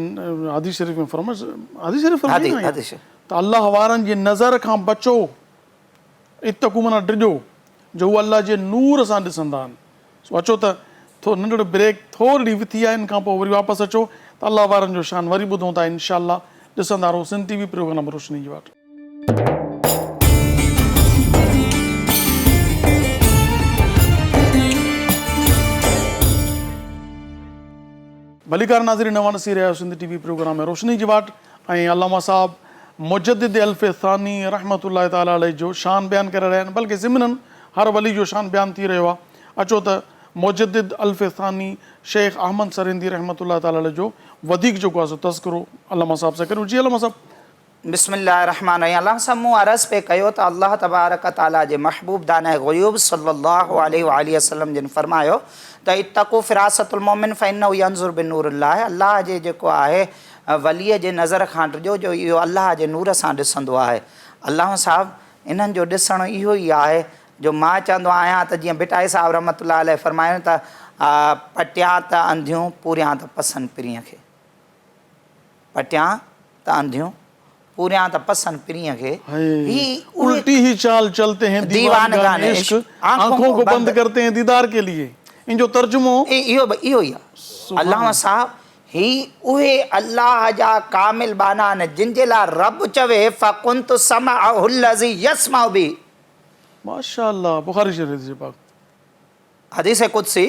हदीस शरीफ़ में फरमाइश, हदीस शरीफ़ त अल्लाह वारनि जी नज़र खां बचो, इत्तक़ू माना डिॼो जो उहे अल्लाह जे नूर सां ॾिसंदा आहिनि। सो अचो त थोरो नंढड़ो ब्रेक थोरी थी आहे, इन खां पोइ वरी वापसि अचो त अल्लाह वारनि जो शान वरी ॿुधूं था इंशाअल्लाह। ॾिसंदा रहो सिंध टीवी प्रोग्राम रोशनी जी वाट। भलीकार नाज़रीन नवां ॾिसी रहिया आहियो सिंध टीवी प्रोग्राम में रोशनी जी वाट ऐं अल्लामा साहब मुजद्दिद अल्फ़ सानी रहमतुल्लाह ताला अलैहि जो शान बयानु करे रहिया आहिनि, बल्कि ज़िमनन हर वली जो शान बयानु थी रहियो आहे। अचो त मुजद्दिद अल्फ़ सानी शेख अहमद सरिंदी रहमतुल्लाह ताला अलैहि जो वधीक जेको आहे सो तज़किरो अल्लामा साहब सां करियो। जी अल्लामा साहब। बिस्मिल्लाहिर्रहमानिर्रहीम। अल्लाह सां मूं अर्ज़ पे कयो त अल्लाह तबारक ताला जे महबूब दाना ग़ुयूब सल्लल्लाहु अलैहि वसल्लम जिन फरमायो त इत्तक़ू फ़िरासतुल मोमिन फ़इन्नहु यंज़ुर बिनूरिल्लाह। अल्लाह जे जेको आहे वलीअ जे नज़र खां डिॼो जो इहो अल्लाह जे नूर सां ॾिसंदो आहे। अल्लाह साहब इन्हनि जो ॾिसणु इहो ई आहे जो मां चवंदो आहियां त जीअं बिटाई साहिबु रहमतुल्लाह अलैहि फरमायूं त पटियां त अंधियूं पूरियां त पसंदि पिरीअ खे, पटियां त अंधियूं पूरियां त पसंद पिरीअ खे। उल्टी ही चाल चलते हैं दीवानगान इश्क, आंखों को बंद करते हैं दीदार के लिए। इन जो तर्जुमो इहो ई आहे। अल्लाह साहब ही उहे अल्लाह जा कामिल बाना आहिनि जिन जे लाइ रब चवे फ़कुन्तु समअहु लज़ी यस्मउ बि। माशाअल्लाह बुखारी शरीफ़ जी पाक हदीस कुदसी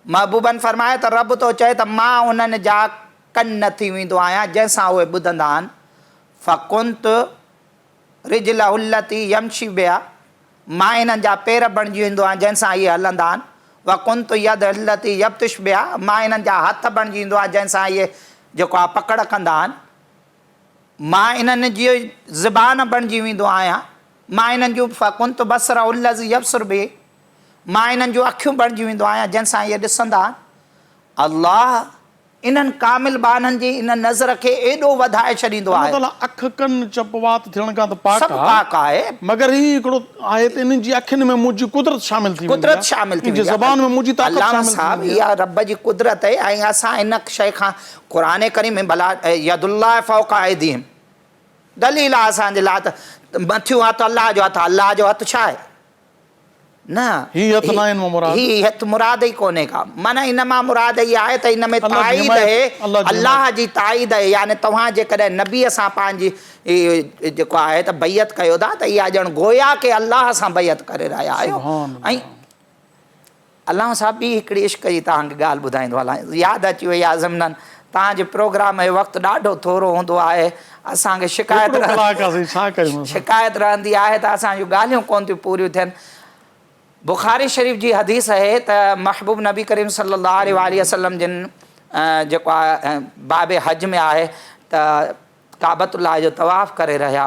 महबूबन फरमाए त रब तो चए त मां उन्हनि जा कन थी वेंदो आहियां जंहिंसां उहे ॿुधंदा आहिनि। फ़कुन्तु रिजलहु लती यमशी बिहा, मां इन्हनि जा पेर बणिजी वेंदो आहियां जंहिंसां इहे हलंदा आहिनि। वकुन्तु यद लती यब्तिश बिहा, मां इन्हनि जा हथ बणिजी वेंदो आहियां जंहिंसां इहे जेको आहे पकड़ कंदा आहिनि। मां इन्हनि जी ज़बान बणिजी वेंदो आहियां। मां इन्हनि जूं फ़कुन्तु बसरहु लज़ी यबसुर बिही, मां इन्हनि जूं अखियूं बणिजी वेंदो आहियां जंहिंसां इहे ॾिसंदा आहिनि। अल्लाह इन्हनि कामिल बाननि जी इन नज़र खे एॾो वधाए छॾींदो आहे। अख कन चपवात थियण खां त पाक सभु पाक आहे, मगर ही हिकिड़ो आहे त इन्हनि जी अखियुनि में मुंहिंजी कुदरत शामिल थी, कुदरत शामिल थी, ज़बान में मुंहिंजी ताक़त शामिल साहब इहा रब जी कुदरत आहे। ऐं असां इन शइ खां क़ुरान करीम में भला यदुल्लाह फ़ौक़ अयदीहिम दलील आहे असांजे लाइ त मथियूं हथु अल्लाह जो हथु, अल्लाह जो हथु छा आहे न, ही हथु मुराद ई कोन्हे का। माना इन मां मुराद इहा आहे त इन में ताईद आहे, अल्लाह जी ताईद आहे। यानी तव्हां जेकॾहिं नबीअ सां पंहिंजी जेको आहे त बैयत कयो था त इहा ॼण गोया के अल्लाह सां बैयत करे रहिया आहियो। ऐं अल्लाह साहब बि हिकिड़ी इश्क जी तव्हांखे ॻाल्हि ॿुधाईंदो हलां, यादि अची वई आहे ज़मनन तव्हांजे प्रोग्राम जो वक़्तु ॾाढो थोरो हूंदो आहे, असांखे शिकायत रहंदी आहे त असां जूं ॻाल्हियूं कोन थियूं पूरियूं थियनि। बुखारी शरीफ़ जी हदीस है त महबूब नबी करीम सल्लल्लाहु अलैहि वसल्लम जिन जेको आहे बाबे हज में आहे त काबतुल्लाह जो तवाफ़ करे रहिया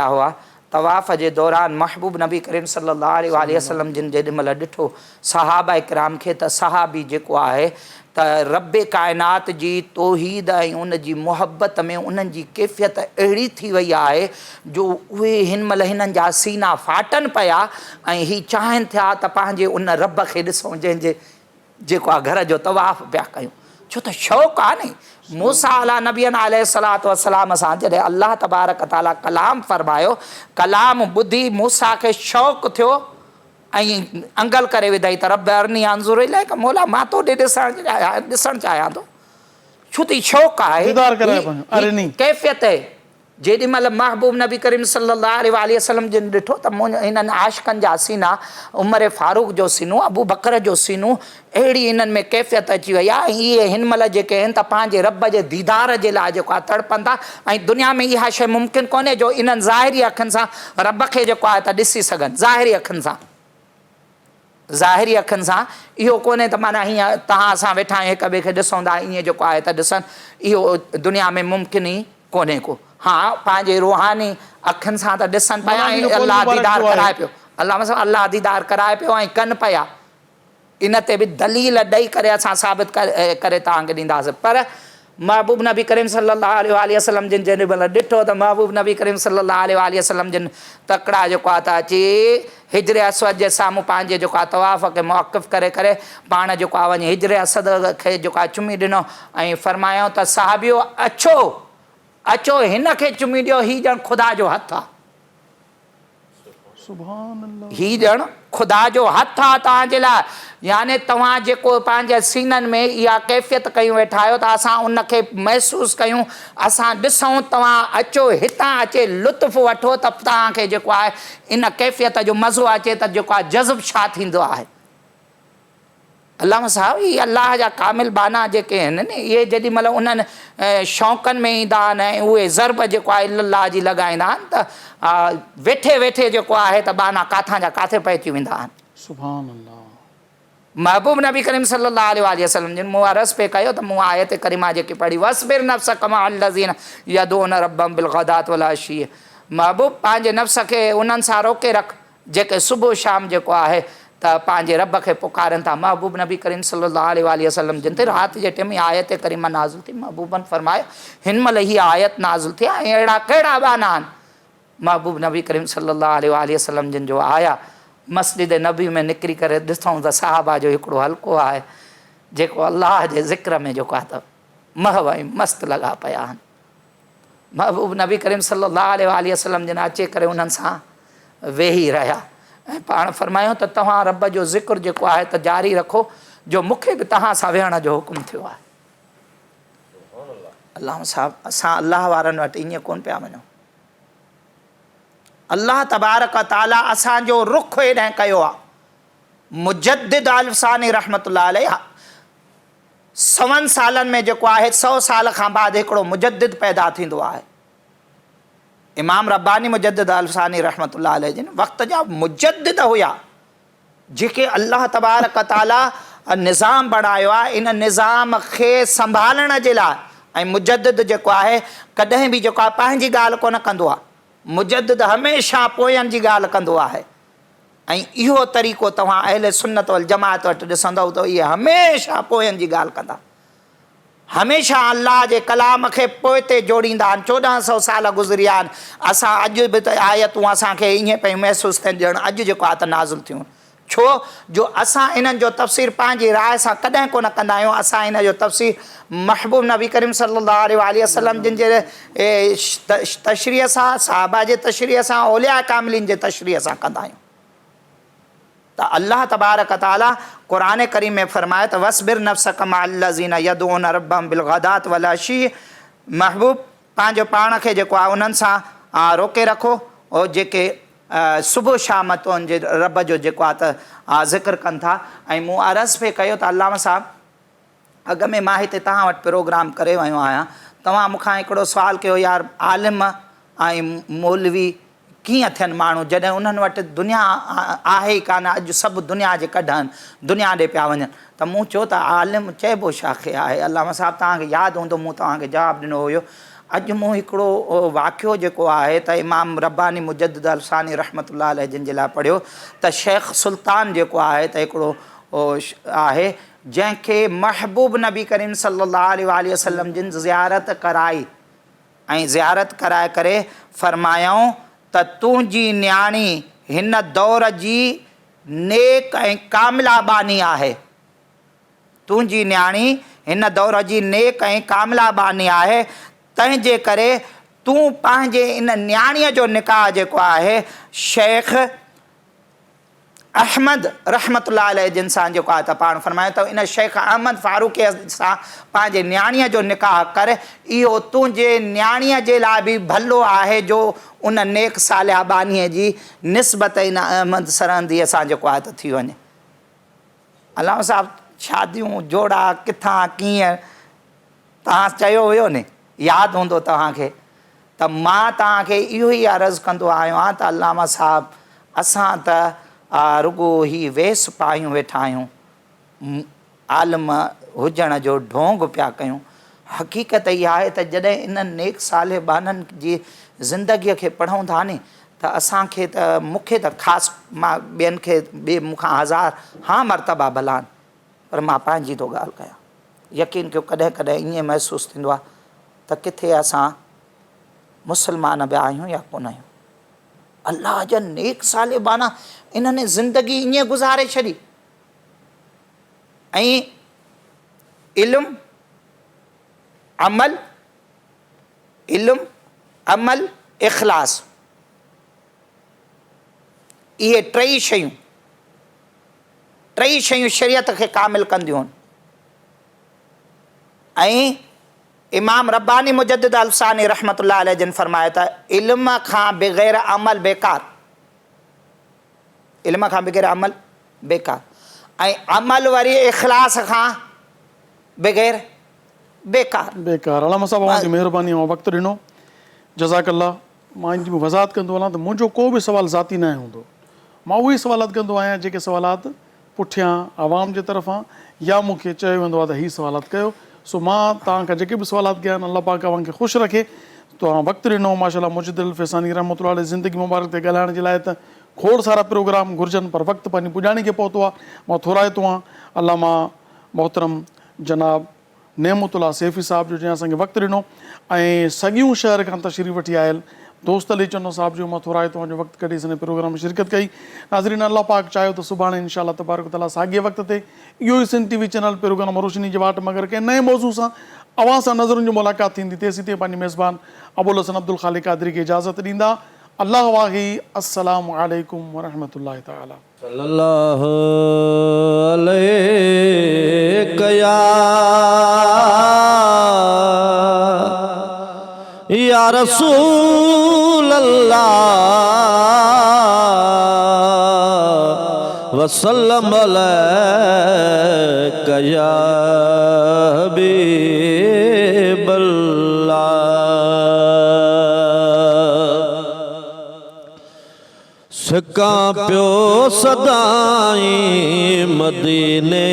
हुआ। तवाफ़ जे दौरान महबूब नबी करीम सल्लल्लाहु अलैहि वसल्लम जिन जेॾीमहिल ॾिठो सहाबा इकराम खे त सहाबी जेको आहे त रब्बे काइनात जी तौहीद ऐं उन जी मुहबत में उन्हनि जी कैफ़ियत अहिड़ी थी वई आहे जो उहे हिन महिल हिननि जा सीना फाटनि पिया ऐं ही चाहिनि थिया त पंहिंजे उन रब खे ॾिसूं जंहिंजे जेको आहे घर जो तवाफ़ पिया कयूं। छो त शौक़ु आहे नी। मूसा अला नबियन अलैहिस्सलातु वस्सलाम सां जॾहिं अल्लाह तबारक ताला कलाम फरमायो, कलाम ॿुधी मूसा खे शौक़ु थियो ऐं अंगल करे विधई त रब अरनी अंज़ुर इलैक, मौला मां तो ॾे ॾिसणु चाहियां थो। छो त शौक़ु आहे, कैफ़ियत आहे। जेॾी महिल महबूब नबी करीम सल्लल्लाहु अलैहि वसल्लम जिन ॾिठो त हिननि आशिक़नि जा सीना, उमर फारूक जो सीनो, अबू बकर जो सीनो, अहिड़ी हिननि में कैफ़ियत अची वई आहे। इहे हिन महिल जेके आहिनि त पंहिंजे रब जे दीदार जे लाइ जेको आहे तड़पनि था ऐं दुनिया में इहा शइ मुमकिन कोन्हे जो इन्हनि ज़ाहिरी अखियुनि सां रब खे जेको आहे त ॾिसी सघनि। ज़ाहिरी अखियुनि सां इहो कोन्हे त माना हीअं तव्हां असां वेठा आहियूं हिक ॿिए खे ॾिसूं था ईअं जेको आहे त ॾिसनि, इहो दुनिया में मुमकिन ई कोन्हे को। हाँ, पंहिंजे रूहानी अखियुनि सां त ॾिसनि पिया ऐं अल्लाह दीदार कराए पियो, अल्लाह दीदार कराए पियो ऐं कनि पिया। इन ते बि दलील ॾेई करे असां साबित करे तव्हांखे ॾींदासीं। पर महबूब नबी करीम सल्लल्लाहु अलैहि वसल्लम जिन जेॾी महिल ॾिठो त महबूब नबी करीम सल्लल्लाहु अलैहि वसल्लम जिन तकिड़ा जेको आहे त अची हिजर असवद जे साम्हूं पंहिंजे जेको आहे तवाफ़ खे मौक़िफ़ करे करे पाण जेको आहे वञी हिजर असद खे जेको आहे चुमी ॾिनो ऐं फरमायूं त साहबियो अचो हिन खे चुमी ॾियो, हीउ ॼण ख़ुदा जो हथु आहे। हीउ ॼण ख़ुदा जो हथु आहे तव्हांजे लाइ। यानी तव्हां जेको पंहिंजे सीननि में इहा कैफ़ियत कयूं वेठा आहियो त असां उनखे महसूसु कयूं, असां ॾिसूं, तव्हां अचो हितां अचे लुत्फ़ वठो त तव्हांखे जेको आहे इन कैफ़ियत जो मज़ो अचे त जेको आहे जज़्ब छा थींदो आहे। अल्लाह साहब, इहे अल्लाह जा कामिल बाना जेके आहिनि न, इहे जेॾी महिल उन्हनि शौक़नि में ईंदा आहिनि ऐं उहे ज़रब जेको आहे इल्लाह जी लॻाईंदा आहिनि त वेठे वेठे जेको आहे त बाना काथां जा काथे पइजी वेंदा आहिनि। सुभान अल्लाह। महबूब नबी करीम सल्लल्लाहु अलैहि वसल्लम जिन मूं अर्ज़ पे कयो त मूं आयत करीमा जेकी पढ़ी, वस्बिर नफ्सक मअल्लज़ीना यदूना रब्बहुम बिलग़दाति वल अशी। महबूब पंहिंजे नफ़्स खे उन्हनि सां रोके रख जेके सुबुह शाम जेको आहे त पंहिंजे रब खे पुकारनि था। महबूब नबी करीम सल्लल्लाहु अलैहि वसल्लम जिन ते राति जे टाइम आयत करीमा नाज़िल थी। महबूबनि फरमायो हिन महिल हीअ आयत नाज़िल थी ऐं अहिड़ा कहिड़ा बाना आहिनि। महबूब नबी करीम सल्लल्लाहु अलैहि वसल्लम जिन जो आया मस्जिद नबी में निकिरी करे ॾिसूं त साहबा जो हिकिड़ो हल्को आहे जेको अल्लाह जे ज़िक्र में जेको आहे त महव ऐं मस्तु लॻा पिया आहिनि। महबूब नबी करीम सल्लल्लाहु अलैहि वसल्लम जिन अचे करे उन्हनि सां वेही रहिया ऐं पाण फरमायूं त तव्हां रब जो ज़िक्र जेको आहे त जारी रखो जो मूंखे बि तव्हां सां वेहण जो हुकुम थियो आहे। अल्लाह साहब, असां अल्लाह वारनि वटि ईअं कोन पिया वञूं। अल्लाह तबारक ताला असांजो रुख हेॾां कयो आहे। मुजद्दिद अल्फ़सानी रहमतुल्लाह अलैह 100 सालनि में जेको आहे 100 साल खां बाद हिकिड़ो मुजद्दिद पैदा थींदो आहे। इमाम रब्बानी मुजद्दिद अल्फ़सानी रहमतुल्लाह अलैह जिन वक़्त जा मुजद्दिद हुया जेके अल्लाह तबारक ताला निज़ाम बणायो आहे इन निज़ाम खे संभालण जे लाइ। ऐं मुजद्दिद जेको आहे कॾहिं बि जेको आहे पंहिंजी ॻाल्हि कोन कंदो आहे। मुजद्दिद हमेशह पोयनि जी ॻाल्हि कंदो आहे। ऐं इहो तरीक़ो तव्हां अहले सुन्नत वल जमात वटि ॾिसंदव त इहे हमेशह पोयनि जी ॻाल्हि कंदा। हमेशह अल्लाह जे कलाम खे पोइ ते जोड़ींदा आहिनि। 1400 साल गुज़रिया आहिनि। असां अॼु बि त आयतूं असांखे ईअं पियूं महसूसु थियनि ॼण अॼु जेको आहे त नाज़िल थियूं। छो जो असां इन्हनि जो तफ़सीर पंहिंजी राय सां कॾहिं कोन कंदा आहियूं। असां इन जो तफ़सीर महबूब नबी करीम सल्लल्लाहु अलैहि वसल्लम जिन जे तशरीह सां, साहबा जे तशरीह सां, औलिया कामिलीन जे तशरीह सां कंदा आहियूं। त अल्लाह तबारक ताला क़ुरान करीम में फरमाए त वस्बिर नफ्सक मअल्लज़ीना यदूना रब्बहुम बिलग़दाति वल अशी। महबूब पंहिंजो पाण खे जेको आहे उन्हनि सां रोके रखो और जेके सुबुह शाम तुंहिंजे रब जो जेको आहे त ज़िक्र कनि था। ऐं मूं अर्ज़ पे कयो त अल्लाह साहब, अॻ में मां हिते तव्हां वटि प्रोग्राम करे वियो आहियां। तव्हां मूंखां हिकिड़ो सुवालु कयो, यार आलिम ऐं मौलवी कीअं थियनि माण्हू जॾहिं उन्हनि वटि दुनिया आहे ई कान, अॼु सभु दुनिया जे कढनि, दुनिया ॾे पिया वञनि। त मूं चयो त आलिम चइबो छाखे आहे? अलामा साहिबु तव्हांखे यादि हूंदो मूं तव्हांखे जवाबु ॾिनो हुयो। अॼु मूं हिकिड़ो वाक़ियो जेको आहे त इमाम रब्बानी मुजद्दिद अलसानी रहमतुल्लाह अलैह जिन जे लाइ पढ़ियो त शेख सुल्तान जेको आहे त हिकिड़ो आहे जंहिंखे महबूब नबी करीम सल्लल्लाहु अलैहि वसल्लम जिन ज़ियारत कराई ऐं ज़ियारत कराए करे फरमायऊं त तुंहिंजी न्याणी हिन दौर जी नेक ऐं कामिला बानी आहे। तुंहिंजी न्याणी हिन दौर जी नेक ऐं कामिला बानी आहे, तंहिंजे करे तूं पंहिंजे इन न्याणीअ जो निकाह जेको आहे शेख अहमद रहमतुल्लाह अलैह जिन सां जेको आहे त पाण फरमायो त इन शेख अहमद फारूक़ी सां पंहिंजे न्याणीअ जो निकाह कर। इहो तुंहिंजे न्याणीअ जे लाइ बि भलो आहे जो उन नेक सालिहा बानीअ जी निस्बत इन अहमद सरहंदीअ सां जेको आहे त थी वञे। अलामा साहिबु शादियूं जोड़ा किथां कीअं तव्हां चयो हुयो न, यादि हूंदो तव्हांखे। त मां तव्हांखे इहो ई अर्ज़ु कंदो आहियो आहियां त अलामा साहिबु असां त रुगो ही वेस पायूं वेठा आहियूं, आलिम हुजण जो ढोंग पिया कयूं। हक़ीक़त इहा आहे त जॾहिं इन्हनि नेक साले बाननि जी ज़िंदगीअ खे पढ़ूं था नी त असांखे त मूंखे त ख़ासि, मां ॿियनि खे ॿिए मूंखां हज़ार हा मरतबा भला आहिनि, पर मां पंहिंजी थो ॻाल्हि कयां। यकीन कयो कॾहिं कॾहिं ईअं महसूसु थींदो आहे त किथे असां मुस्लमान बि आहियूं या कोन आहियूं। अल्लाह जा नेक साले बाना इन्हनि ज़िंदगी ईअं गुज़ारे छॾी ऐं इल्मु अमल इख़लास इहे टई शयूं शरीयत खे कामिल कंदियूं आहिनि। ऐं इमाम रब्बानी मुजद्दिद अलसानी रहमतुल्लाह अलैह जिन फरमाया त इल्म खां बग़ैर अमल बेकार, इल्म खां बग़ैर अमल बेकार, ऐं अमल वरी इख़लास खां बग़ैर बेकार। अलामा साहिबु तव्हांजी महिरबानी, ऐं वक़्तु ॾिनो, जज़ाकल्ला। मां इन जी बि वज़ाहत कंदो हलां त मुंहिंजो को बि सुवालु ज़ाती न हूंदो, मां उहे सवालात कंदो आहियां जेके सवालात पुठियां आवाम जे तरफ़ां या मूंखे चयो वेंदो आहे त हीअ सवालात कयो। सो मां तव्हांखां जेके बि सवालात कया आहिनि, अलाह पाक तव्हांखे ख़ुशि रखे। तव्हां वक़्तु ॾिनो माशाअल्लाह मुजद्दिद फैसानी रहमतुल्लाह अलैह ज़िंदगी मुबारक ते ॻाल्हाइण जे लाइ त खोड़ सारा प्रोग्राम घुरिजनि, पर वक़्तु पंहिंजी पुॼाणी खे पहुतो आहे। मां थोराए थो आहियां अल्लामा मोहतरम जनाब नेमतुल्लाह सैफ़ी साहिब जो, जंहिं असांखे वक़्तु ॾिनो, ऐं सॻियूं शहर खां तशरीफ़ वठी आयल दोस्त अली चन्नो साहिब जो मां थोराए थो वञो वक़्तु कढी हिन प्रोग्राम में शिरकत कई। नाज़रीन, अल्लाह पाक चाहियो त सुभाणे इंशाअल्लाह तबारक तआला साॻिए वक़्त ते इहो ई सिंध TV चैनल प्रोग्राम रोशनी जे वाट मगर कंहिं नए मौज़ू सां अवां सां नज़रुनि जो मुलाक़ात थींदी। तेसीं ताईं पंहिंजी मेज़बान अबुल हसन अब्दुल ख़ालिक़ क़ादरी खे इजाज़त ॾींदा। अल्लाह वाही, अस्सलामु अलैकुम वरहमतुल्लाहि तआला। सल्लल्लाहु अलैहि या रसूल अल्लाह वसल्लम अलैका या हबीब अल्लाह। सिकां पियो सदाई मदीने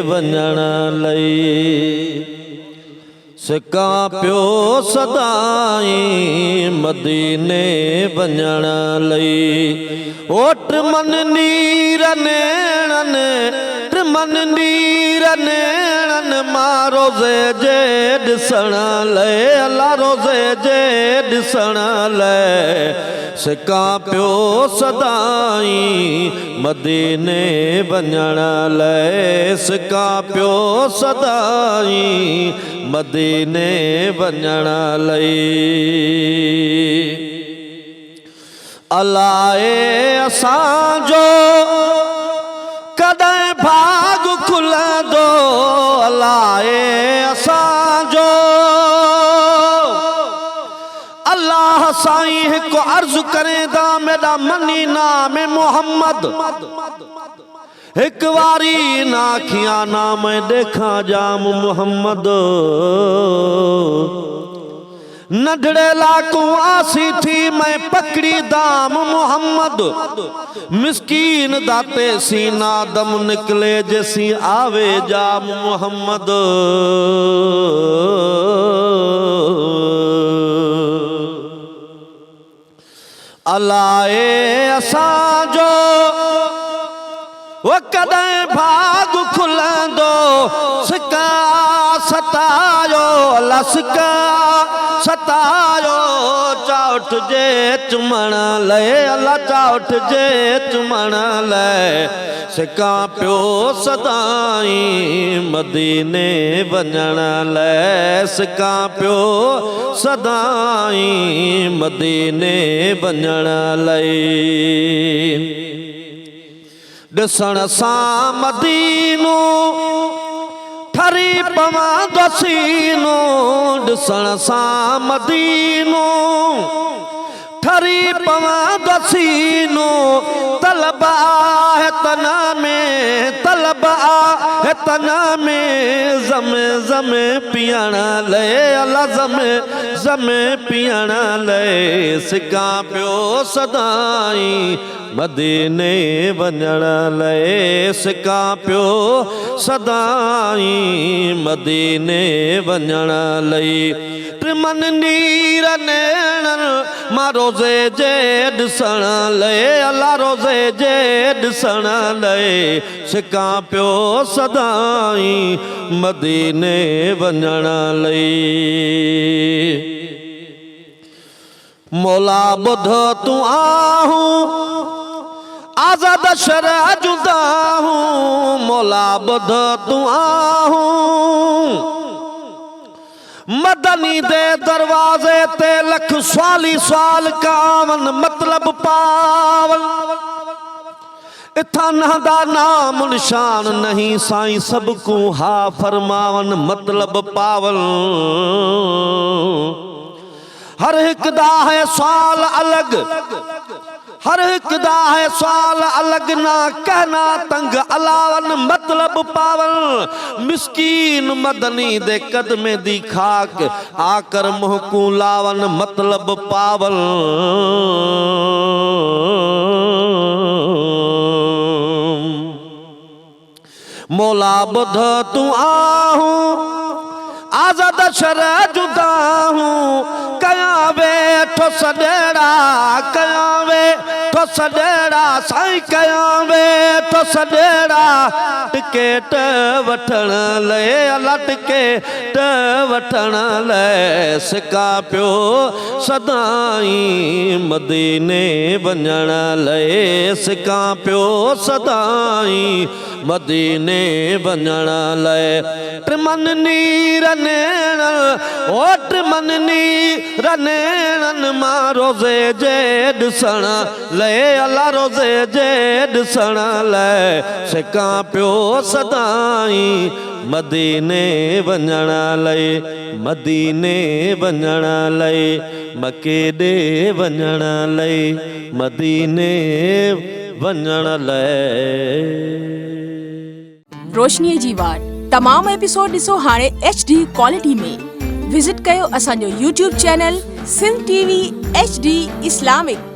वञण लई, सिकां पियो सदाई मदीने वञण लई। ओट मन नीर नेणन, मन नीर नेणन मां रोज़े जे ॾिसण लए, अल्लाह रोज़े जे ॾिसण लए। सिकां पियो सदाई मदीने वञण लए, सिकां पियो सदाई मदीने वञण लई। अलाए असांजो कॾहिं भाग खुलंदो, अलाए असांजो। अल्लाह साईं हिकु अर्ज़ु करे दा मेरा मनी नाम मोहम्मद, एक वारी नाखिया नाम देखा जाम मोहम्मद। नंढड़े लाकू आसी थी मैं पकड़ी दाम मोहम्मद, मिस्कीन दाते सीना दम निकले जैसी आवे जाम मोहम्मद। अलाए असांजो वो कदे भाग खुलंदो, सिका सतायो अला सिका सतायो, चाउठ जे चुमण ले अला चाउठ जे चुमण ले, सिका पियो सदाई मदीने वञण ले, सिका पियो सदाई मदीने वञण लई। ॾिसण सां मदीनो ठरी पवंदो सीनो, ॾिसण सां मदीनो ठरी पवंदो सीनो, तलब आहे तन में तलब आहे तन में, ज़मे ज़मे पीअण ले अला ज़मे ज़मे पीअण ले, सिका पियो सदाई मदीने वञण ले, सिका पियो सदाई मदीने वञण लई। टिमन नीर नेणन मां रोज़े जे ॾिसण ले अला रोज़े जे ॾिसण ले, सिका पियो सदाई मदीने वञण लई। मौला ॿुध तूं आहूं आज़ाद शरअ जुदा हूं, मौला ॿुध तूं आहूं मदनी दे दरवाजे ते लख सवाली सवाल कावन, मतलब पावन इथां नहदा नाम निशान नहीं, साईं सब को हा फरमावन मतलब पावन। हर एक दा है सवाल अलग, हर एक दा है सवाल अलग, ना कहना तंग अलावन मतलब पावन। मिस्कीन मदनी दे कदमे दी खाक आकर मुँह को लावन मतलब पावन। मौला बुध तू आहूं आज़ाद शरअ जुदा हूं, कया वेठो सॾेड़ा कया वेठो सॾेड़ा, साईं कया वेठो सॾेड़ा, टिकेट वठण ले अला टिकेट वठण ले, सिका पियो सदाई मदीने वञण ले, सिका पियो सदाई मदीने वञण ले। टिमन नीर नेण ओ टिमन नीर नेणन मां रोज़े जे ॾिसण ले अला रोज़े जे ॾिसण ले, सिका पियो सदाई मदीने वञण लई मदीने वञण लई, मके ॾे वञण लई मदीने वञण लई। रोशनीअ जी वाट तमाम एपिसोड ॾिसो हाणे HD क्वालिटी में। विज़िट कयो असांजो YouTube channel Sindh TV HD Islamic.